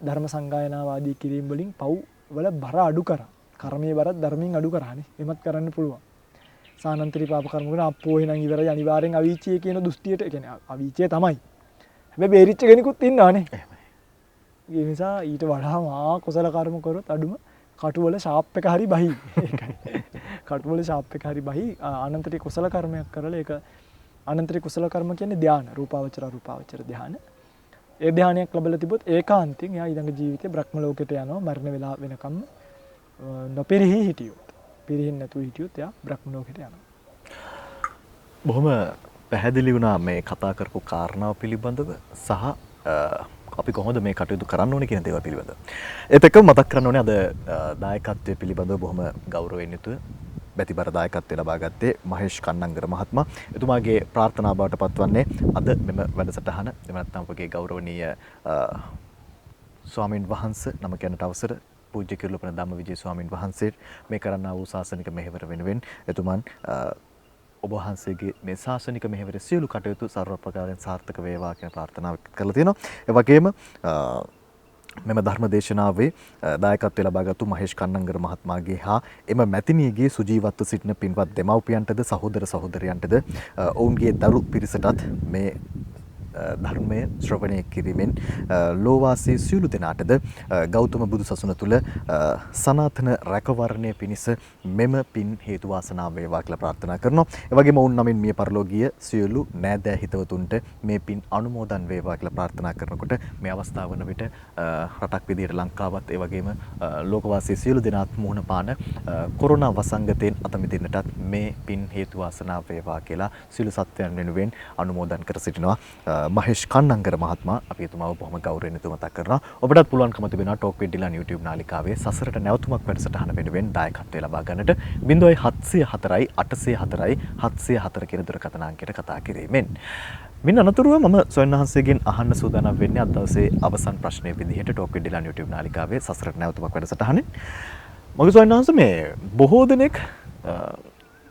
ධර්ම සංගායනාවාදී කිරීම වලින් පව් වල බර අඩු කරා. කර්මයේ බරත් ධර්මයෙන් අඩු කරානේ. එමත් කරන්න පුළුවන්. සානන්තරීය පාප කර්ම කරන අපෝ එහෙනම් ඉවරයි අනිවාර්යෙන් අවීචියේ කියන දෘෂ්ටියට කියන්නේ අවීචිය තමයි. හැබැයි බේරිච්ච කෙනෙකුත් ඉන්නවානේ. ඒ නිසා ඊට වඩා මහා කුසල කර්ම කරොත් අඩුම කටුවල ෂාප් එක හරි බහි. ඒකයි. කටුවල ෂාප් එක හරි බහි අනන්තරීය කුසල කර්මයක් කරලා ඒක අනන්තරීය කුසල කර්ම කියන්නේ ධාන රූපාවචර අරූපාවචර ධාන. ඒ ධානයක් ලැබලා තිබොත් ඒකාන්තයෙන් එයා ඊළඟ ජීවිතේ බ්‍රහ්ම ලෝකයට යනවා මරණ වෙලා වෙනකම් නොපෙරිහි හිටියොත්. පිරිහින් නැතුව හිටියොත් එයා බ්‍රහ්ම ලෝකයට යනවා. බොහොම පැහැදිලි වුණා මේ කතා කරපු කාරණාව පිළිබඳව සහ අපි කොහොමද මේ කටයුතු කරන්න ඕනේ කියන දේවල් පිළිබඳව. ඒත් එක්කම මතක් කරන්න ඕනේ අද දායකත්වයේ පිළිබඳව බොහොම ගෞරවයෙන් යුතුව බැතිබර දායකත්වය ලබා ගත්තේ මහේෂ් කන්නංගර මහත්මයා. එතුමාගේ ප්‍රාර්ථනා බවට පත්වන්නේ අද මෙම වැඩසටහන එම නැත්නම් අපගේ ගෞරවනීය ස්වාමින් වහන්සේ නම කියන්නට අවසර පූජ්‍ය කිරුළපන ධම්මවිජය ස්වාමින් වහන්සේ මේ කරන්නා වූ ශාසනික මෙහෙවර වෙනුවෙන් එතුමන් ඔබ වහන්සේගේ මේ ශාසනික මෙහෙවර සියලු කටයුතු සර්ව ප්‍රකාරයෙන් සාර්ථක වේවා කියන ප්‍රාර්ථනාව කරලා තියෙනවා. ඒ වගේම මෙම ධර්ම දේශනාවේ දායකත්වය ලබාගත්තු මහේෂ් කන්නංගර මහත්මයාගේ හා එම මැතිණියගේ සුජීවත්ව සිටින පින්වත් දෙමව්පියන්ටද සහෝදර සහෝදරයන්ටද ඔවුන්ගේ දරු පිරිසටත් මේ ධර්මය ශ්‍රවණය කිරීමෙන් ලෝවාසී සියලු දෙනාටද ගෞතම බුදු සසුන තුළ සනාතන රැකවරණය පිණිස මෙම පින් හේතු වාසනා වේවා කියලා ප්‍රාර්ථනා කරනවා. ඒ වගේම ඔවුන් නමින් මිය පරලෝකීය සියලු නෑදෑ හිතවතුන්ට මේ පින් අනුමෝදන් වේවා කියලා ප්‍රාර්ථනා කරනකොට මේ අවස්ථාව වන විට රටක් විදියට ලංකාවත් ඒ වගේම ලෝකවාසී සියලු දෙනාත් මුහුණ පාන කොරෝනා වසංගතයෙන් අත මිදෙන්නටත් මේ පින් හේතු වාසනා වේවා කියලා සියලු සත්වයන් වෙනුවෙන් අනුමෝදන් කර සිටිනවා. මහේෂ් කන්නංගර මහත්මයා අපි එතුමාව බොහොම ගෞරවයෙන් මතක් කරනවා. ඔබටත් පුළුවන්කම තිබෙනවා ටෝක් විත් ඩිලන් YouTube නාලිකාවේ සසරට නැවතුමක් වැඩසටහන වෙනුවෙන් දායකත්වය ලබා ගන්නට 0704 804 704 කියන දුරකථන අංකයට කතා කිරීමෙන්. මින් අනතුරුව මම සොයන් වහන්සේගෙන් අහන්න සූදානම් වෙන්නේ අද දවසේ අවසන් ප්‍රශ්නයේ විදිහට ටෝක් විත් ඩිලන් YouTube නාලිකාවේ සසරට නැවතුමක් වැඩසටහනේ. මගේ සොයන් වහන්සේ මේ බොහෝ දෙනෙක්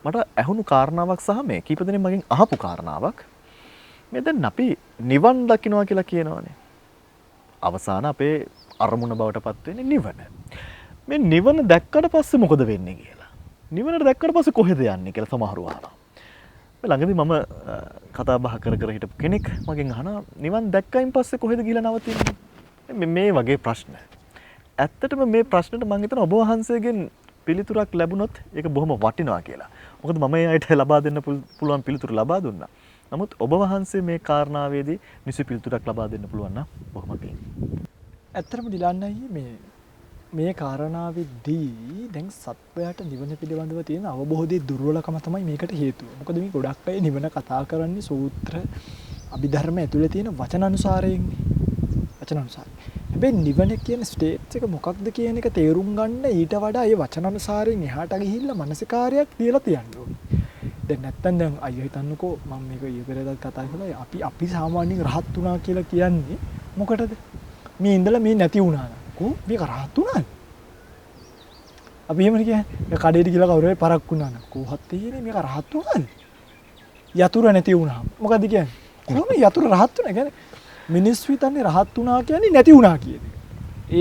මට ඇහුණු කාරණාවක් සහ මේ කීප දෙනෙක් මගෙන් අහපු කාරණාවක් මේ දැන් අපි නිවන් දකින්නවා කියලා කියනවානේ. අවසාන අපේ අරමුණ බවට පත් වෙන්නේ නිවන. මේ නිවන දැක්කට පස්සේ මොකද වෙන්නේ කියලා. නිවනට දැක්කට පස්සේ කොහෙද යන්නේ කියලා සමහරව අහනවා. මේ ළඟදී මම කතා බහ කර හිටපු කෙනෙක් මගෙන් අහනවා නිවන් දැක්කයින් පස්සේ කොහෙද ගිහලා නවතින්නේ? මේ වගේ ප්‍රශ්න. ඇත්තටම මේ ප්‍රශ්නෙට මම හිතනවා ඔබ වහන්සේගෙන් පිළිතුරක් ලැබුණොත් ඒක බොහොම වටිනවා කියලා. මොකද මම ඒ අයට ලබා දෙන්න පුළුවන් පිළිතුරු ලබා දුන්නා. නමුත් ඔබ වහන්සේ මේ කාරණාවේදී නිසි පිළිතුරක් ලබා දෙන්න පුළුවන් නම් බොහොම පිං. ඇත්තටම දිලන්නයි මේ කාරණාවේදී දැන් සත්වයාට නිවන පිළිබඳව තියෙන අවබෝධයේ දුර්වලකම තමයි මේකට හේතුව. මොකද මේ ගොඩක් අය නිවන කතා කරන්නේ සූත්‍ර අභිධර්ම ඇතුලේ තියෙන වචන අනුසාරයෙන්නේ. වචන අනුසාරය. හැබැයි නිවන කියන ස්ටේට්ස් එක මොකක්ද කියන එක තේරුම් ගන්න ඊට වඩා ඒ වචන අනුසාරයෙන් එහාට ගිහිල්ලා මානසිකාරයක් තියලා තියන්න ඕනේ. දැන් නැත්තම් දැන් අයියෝ හිතන්නකෝ මම මේක ඊපෙරේදත් කතා කළා අපි සාමාන්‍යයෙන් රහත් වුණා කියලා කියන්නේ මොකටද? මේ ඉඳලා මේ නැති වුණා නේද? මේක රහත් වුණාද? අපි එහෙම කියන්නේ කඩේට ගිහලා කවුරුහරි පරක් වුණා නම් කොහොත් තියෙන්නේ මේක රහත් වුණාද? යතුරු නැති වුණා. මොකද කියන්නේ? කොහොම යතුරු රහත් වුණා කියන්නේ මිනිස්සු හිතන්නේ රහත් වුණා කියන්නේ නැති වුණා කියන එක.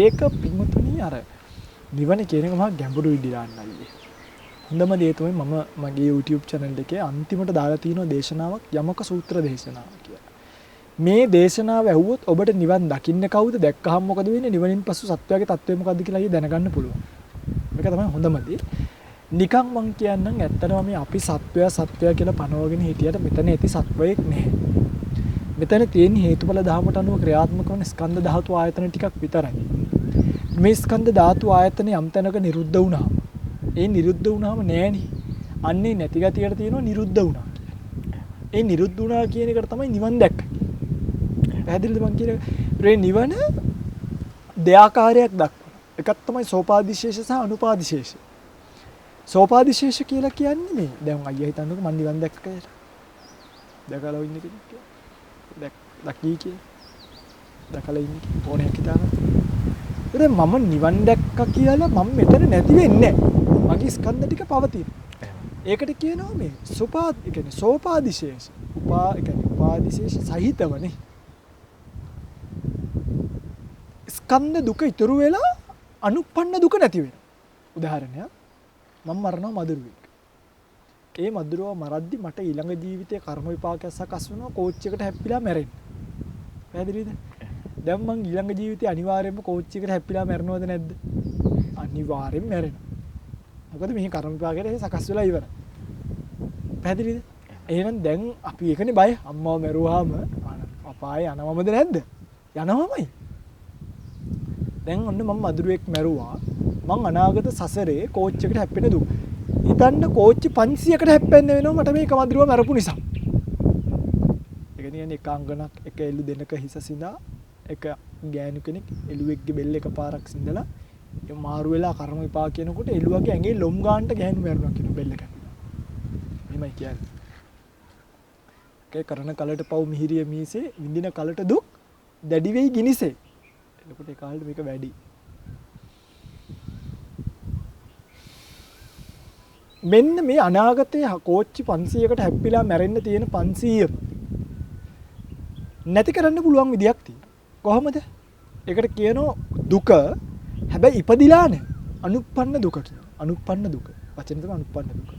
ඒක පින්වතුනි අර නිවන කියන එක මහා ගැඹුරු විදිහට හොඳම දේ තමයි මම මගේ YouTube channel එකේ අන්තිමට දාලා තියෙන දේශනාවක් යමක සූත්‍ර දේශනාව කියලා. මේ දේශනාව ඇහුවොත් ඔබට නිවන් දකින්න කවුද දැක්කහම මොකද වෙන්නේ නිවනින් පසු සත්වයාගේ තත්ත්වය මොකද්ද කියලා අයිය දැනගන්න පුළුවන්. මේක තමයි හොඳම දේ. නිකන් මං කියන්නම් ඇත්තටම මේ අපි සත්වයා කියලා පනවගෙන හිටියට මෙතන ඇති සත්වයෙක් නැහැ. මෙතන තියෙන හේතුඵල ධර්මයට අනුව ක්‍රියාත්මක වන ස්කන්ධ ධාතු ආයතන ටිකක් විතරයි. මේ ස්කන්ධ ධාතු ආයතන යම් තැනක නිරුද්ධ වුණාම ඒ නිරුද්ධ වුණාම නෑනේ. අන්නේ නැති ගතියට තියෙනවා නිරුද්ධ වුණා කියලා. ඒ නිරුද්ධ වුණා කියන එකට තමයි නිවන් දැක්ක. පැහැදිලිද මං කියන්නේ? ඒ නිවන දෙආකාරයක් දක්වනවා. එකක් තමයි සෝපාදිශේෂ සහ අනුපාදිශේෂ. සෝපාදිශේෂ කියලා කියන්නේ මේ දැන් අයියා හිතන්නකෝ මං නිවන් දැක්ක කියලා. දැකලා ඉන්න කෙනෙක් කියලා. දැකී කියලා. දැකලා ඉන්න කෙනෙක් ඕනයක් හිතාගන්න. ඉතින් මම නිවන් දැක්කා කියලා මම මෙතන නැති වෙන්නේ නැහැ. මගේ ස්කන්ධ ටික පවතින. ඒකට කියනවා මේ ඒ කියන්නේ සෝපාදිශේෂ. ඒ කියන්නේ උපාදිශේෂ සහිතවනේ. ස්කන්ධ දුක ඉතුරු වෙලා අනුප්පන්න දුක නැති වෙනවා. උදාහරණයක් මම මරනවා මදුරුවෙක්. ඒ මදුරුව මරද්දි මට ඊළඟ ජීවිතයේ කර්ම විපාකයක් සකස් වෙනවා කෝච්චි එකට හැප්පිලා මැරෙන්න. පැහැදිලිද? දැන් මං ඊළඟ ජීවිතේ අනිවාර්යයෙන්ම කෝච්චි එකට හැප්පිලා මැරෙනවද නැද්ද? අනිවාර්යෙන් මැරෙනවා. මොකද මේ කර්ම විපාකයට සකස් වෙලා ඉවරයි. පැහැදිලිද? එහෙනම් දැන් අපි ඒකනේ බය. අම්මව මැරුවාම අපායේ යනවමද නැද්ද? යනවමයි. දැන් ඔන්න මම මදුරුවෙක් මැරුවා. මං අනාගත සසරේ කෝච්චි එකට හැප්පෙන්න දුක. හිතන්න කෝච්චි 500කට හැප්පෙන්න වෙනවා මට මේක මදුරුව මැරපු නිසා. ඒ කියන්නේ එක අංගනක් එක එළු දෙනක හිස සිඳා එක ගෑනු කෙනෙක් එළුවෙක්ගේ බෙල්ල එකපාරක් සිඳලා ඒ මාරු වෙලා කර්ම විපාක කියනකොට එළුවගේ ඇඟේ ලොම් ගානට ගෑනු මැරුණා කියන බෙල්ල කැපුණා. එහෙමයි කියන්නේ. ඒ කරන කලට පව් මිහිරිය මීසේ විඳින කලට දුක් දැඩි වෙයි ගිනිසේ. එතකොට ඒ කාලේ මේක වැඩි. මෙන්න මේ අනාගතයේ කෝච්චි 500කට හැප්පිලා මැරෙන්න තියෙන 500 නැති කරන්න පුළුවන් විදියක් තියෙනවා. කොහොමද? ඒකට කියනවා දුක. හැබැයි ඉපදිලා නැහැ. අනුප්පන්න දුක කියනවා. අනුප්පන්න දුක. වචන තමයි අනුප්පන්න දුක.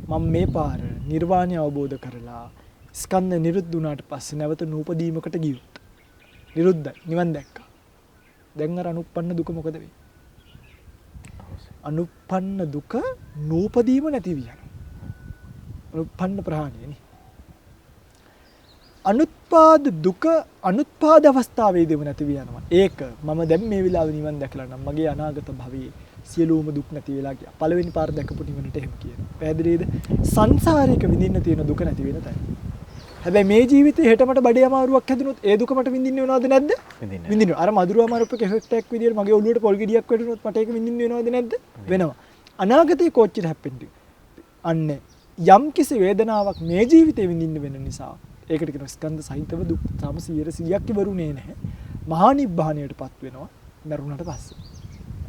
මම මේ පාර නිර්වාණය අවබෝධ කරලා ස්කන්ධ නිරුද්ධ වුණාට පස්සේ නැවත නූපදීමකට ගියොත් නිරුද්ධයි. නිවන් දැක්කා. දැන් අර අනුප්පන්න දුක මොකද වෙන්නේ? අනුප්පන්න දුක නූපදීම නැති වියන. අනුප්පන්න ප්‍රහාණයනේ. අනුත්පාද දුක අනුත්පාද අවස්ථාවේදීම නැති වියනවා. ඒක මම දැන් මේ වෙලාවේ නිවන් දැකලා නම් මගේ අනාගත භවයේ සියලුම දුක් නැති වෙලා ගියා. පළවෙනි පාර දැකපු නිවනට එහෙම කියනවා. පැහැදිලිද? සංසාරික විඳින්න තියෙන දුක නැති වෙන තැන. හැබැයි මේ ජීවිතේ හෙටමට බඩේ අමාරුවක් හැදුනොත් ඒ දුක මට විඳින්න වෙනවද නැද්ද? විඳිනවා. අර මధుර අමාරුපක එෆෙක්ට් එකක් විදියට මගේ ඔළුවට පොල් ගෙඩියක් වැටුනොත් මට ඒක විඳින්න වෙනවද නැද්ද? වෙනවා. අනාගතේ කොච්චර හැප්පෙන්නේ? අන්න යම් කිසි වේදනාවක් මේ ජීවිතේ විඳින්න වෙන නිසා ඒකට කියන ස්කන්ධ සහිතව දුක් තාම 100%ක් ඉවරුනේ නැහැ. මහා නිබ්බාණයටපත් වෙනවා මරුණට පස්සේ.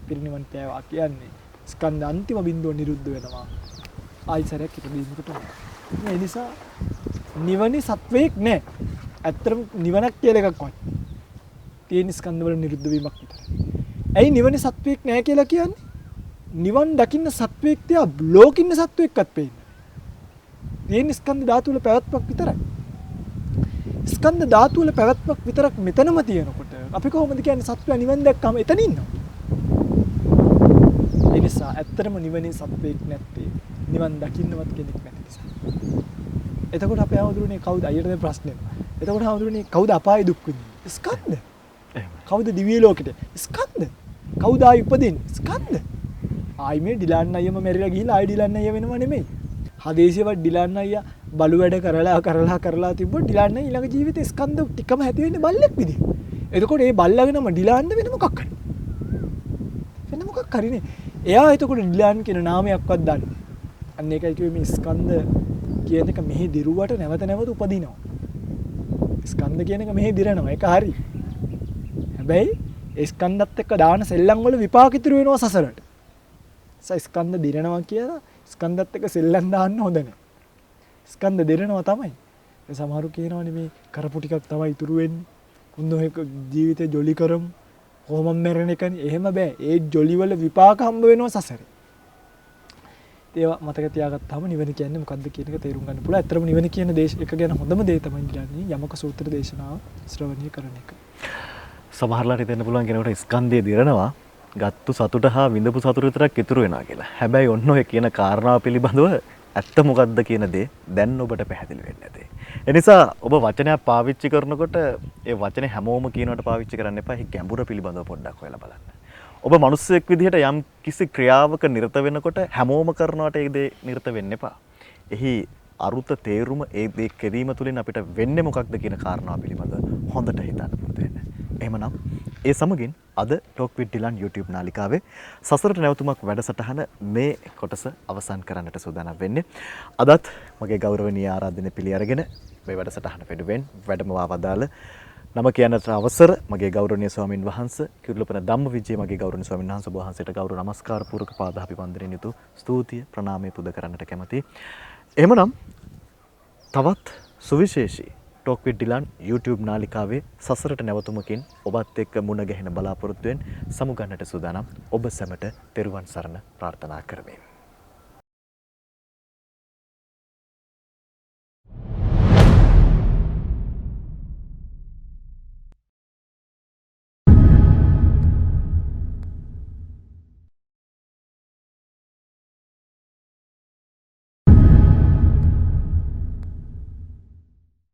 පිරිනිවන් පෑවා කියන්නේ ස්කන්ධ අන්තිම බිඳුව නිරුද්ධ වෙනවා. ආයිසරයක් ඉපදීමකට. ඒ නිසා නිවනේ සත්වයක් නැහැ. ඇත්තටම නිවනක් කියලා එකක් වත්. තියෙන ස්කන්ධ වල නිරුද්ධ වීමක් විතරයි. ඇයි නිවනේ සත්වයක් නැහැ කියලා කියන්නේ? නිවන් දකින්න සත්වයක් තියා ලෝකින්න සත්වයක්වත් පේන්නේ. තියෙන ස්කන්ධ ධාතු වල පැවැත්මක් විතරයි. ස්කන්ධ ධාතු වල පැවැත්මක් විතරක් මෙතනම තියෙනකොට අපි කොහොමද කියන්නේ සත්වයා නිවන් දැක්කම එතන ඉන්නවා. ඒ නිසා ඇත්තටම නිවනේ සත්වයක් නැත්තේ නිවන් දකින්නවත් කෙනෙක් නැති නිසා. එතකොට අපේ ආවුදුනේ කවුද අයියට මේ ප්‍රශ්නේ. එතකොට ආවුදුනේ කවුද අපායේ දුක් විඳින්නේ? ස්කන්ධ. කවුද දිව්‍ය ලෝකෙට? ස්කන්ධ. කවුද ආයි උපදින්නේ? ස්කන්ධ. ආයි මේ ඩිලාන් අයියම මැරිලා ගිහිල්ලා ආයි ඩිලාන් අයියා වෙනව නෙමෙයි. හදේසියවත් ඩිලාන් අයියා බලු වැඩ කරලා තිබ්බොත් ඩිලාන් අයියා ඊළඟ ජීවිතේ ස්කන්ධ ටිකම ඇති වෙන්නේ බල්ලෙක් විදියට. එතකොට මේ බල්ලගෙනම ඩිලාන්ද වෙන මොකක් හරි. වෙන මොකක් හරිනේ. එයා එතකොට ඩිලාන් කියන නාමයක්වත් දන්නේ. අන්න ඒකයි කිව්වේ මේ ස්කන්ධ කියන එක මෙහි දිරුවට නැවත උපදිනවා. ස්කන්ධ කියන එක මෙහි දිරනවා. ඒක හරි. හැබැයි ඒ ස්කන්ධත් එක්ක දාන සෙල්ලම් වල විපාක ඉතුරු වෙනවා සසරට. ස්කන්ධ දිරනවා කියලා ස්කන්ධත් එක්ක සෙල්ලම් දාන්න හොඳ නැහැ. ස්කන්ධ දිරනවා තමයි. සමහරු කියනවනේ මේ කරපු ටිකක් තමයි ඉතුරු වෙන්නේ. උන් ඔය ජීවිතේ ජොලි කරමු. කොහොම මැරෙන එකනේ. එහෙම බෑ. ඒ ජොලි වල විපාක හම්බ වෙනවා සසරේ. ඒවා මතක තියාගත්තාම නිවන කියන්නේ මොකක්ද කියන එක තේරුම් ගන්න පුළුවන්. ඇත්තටම නිවන කියන එක ගැන හොඳම දේ තමයි කියන්නේ යමක සූත්‍ර දේශනාව ශ්‍රවණය කරන එක. සමහරලාට හිතෙන්න පුළුවන් කෙනෙකුට ස්කන්ධය දිරනවා ගත්තු සතුට හා විඳපු සතුට විතරක් ඉතුරු වෙනවා කියලා. හැබැයි ඔන්න ඔය කියන කාරණාව පිළිබඳව ඇත්ත මොකක්ද කියන දේ දැන් ඔබට පැහැදිලි වෙන්නේ නැතේ. ඒ නිසා ඔබ වචනයක් පාවිච්චි කරනකොට ඒ වචනේ හැමෝම කියනකට පාවිච්චි කරන්න එපා. ඒ ගැඹුර පිළිබඳව පොඩ්ඩක් හොයලා බලන්න. ඔබ මිනිස්සෙක් විදිහට යම් කිසි ක්‍රියාවක නිරත වෙනකොට හැමෝම කරනවට ඒ දේ නිරත වෙන්න එපා. එහි අරුත තේරුම ඒ දේ කිරීම තුළින් අපිට වෙන්නේ මොකක්ද කියන කාරණාව පිළිබඳව හොඳට හිතන්න පුරුදු වෙන්න. එහෙමනම් ඒ සමගින් අද Talk with Dylan YouTube නාලිකාවේ සසරට නැවතුමක් වැඩසටහන මේ කොටස අවසන් කරන්නට සූදානම් වෙන්නේ. අදත් මගේ ගෞරවනීය ආරාධනය පිළි අරගෙන මේ වැඩසටහන වෙනුවෙන් වැඩම වදාළ නම කියන්නට අවසර මගේ ගෞරවනීය ස්වාමින් වහන්සේ කිරුළපන ධම්මවිජය මගේ ගෞරවනීය ස්වාමින් වහන්සේ ඔබ වහන්සේට ගෞරව නමස්කාර පූර්වක පාදාභිවන්දනයෙන් යුතු ස්තුතිය ප්‍රණාමය පුද කරන්නට කැමැතියි. එහෙමනම් තවත් සුවිශේෂී Talk with Dylan YouTube නාලිකාවේ සසරට නැවතුමකින් ඔබත් එක්ක මුණ ගැහෙන බලාපොරොත්තුවෙන් සමුගන්නට සූදානම් ඔබ සැමට තෙරුවන් සරණ ප්‍රාර්ථනා කරමි.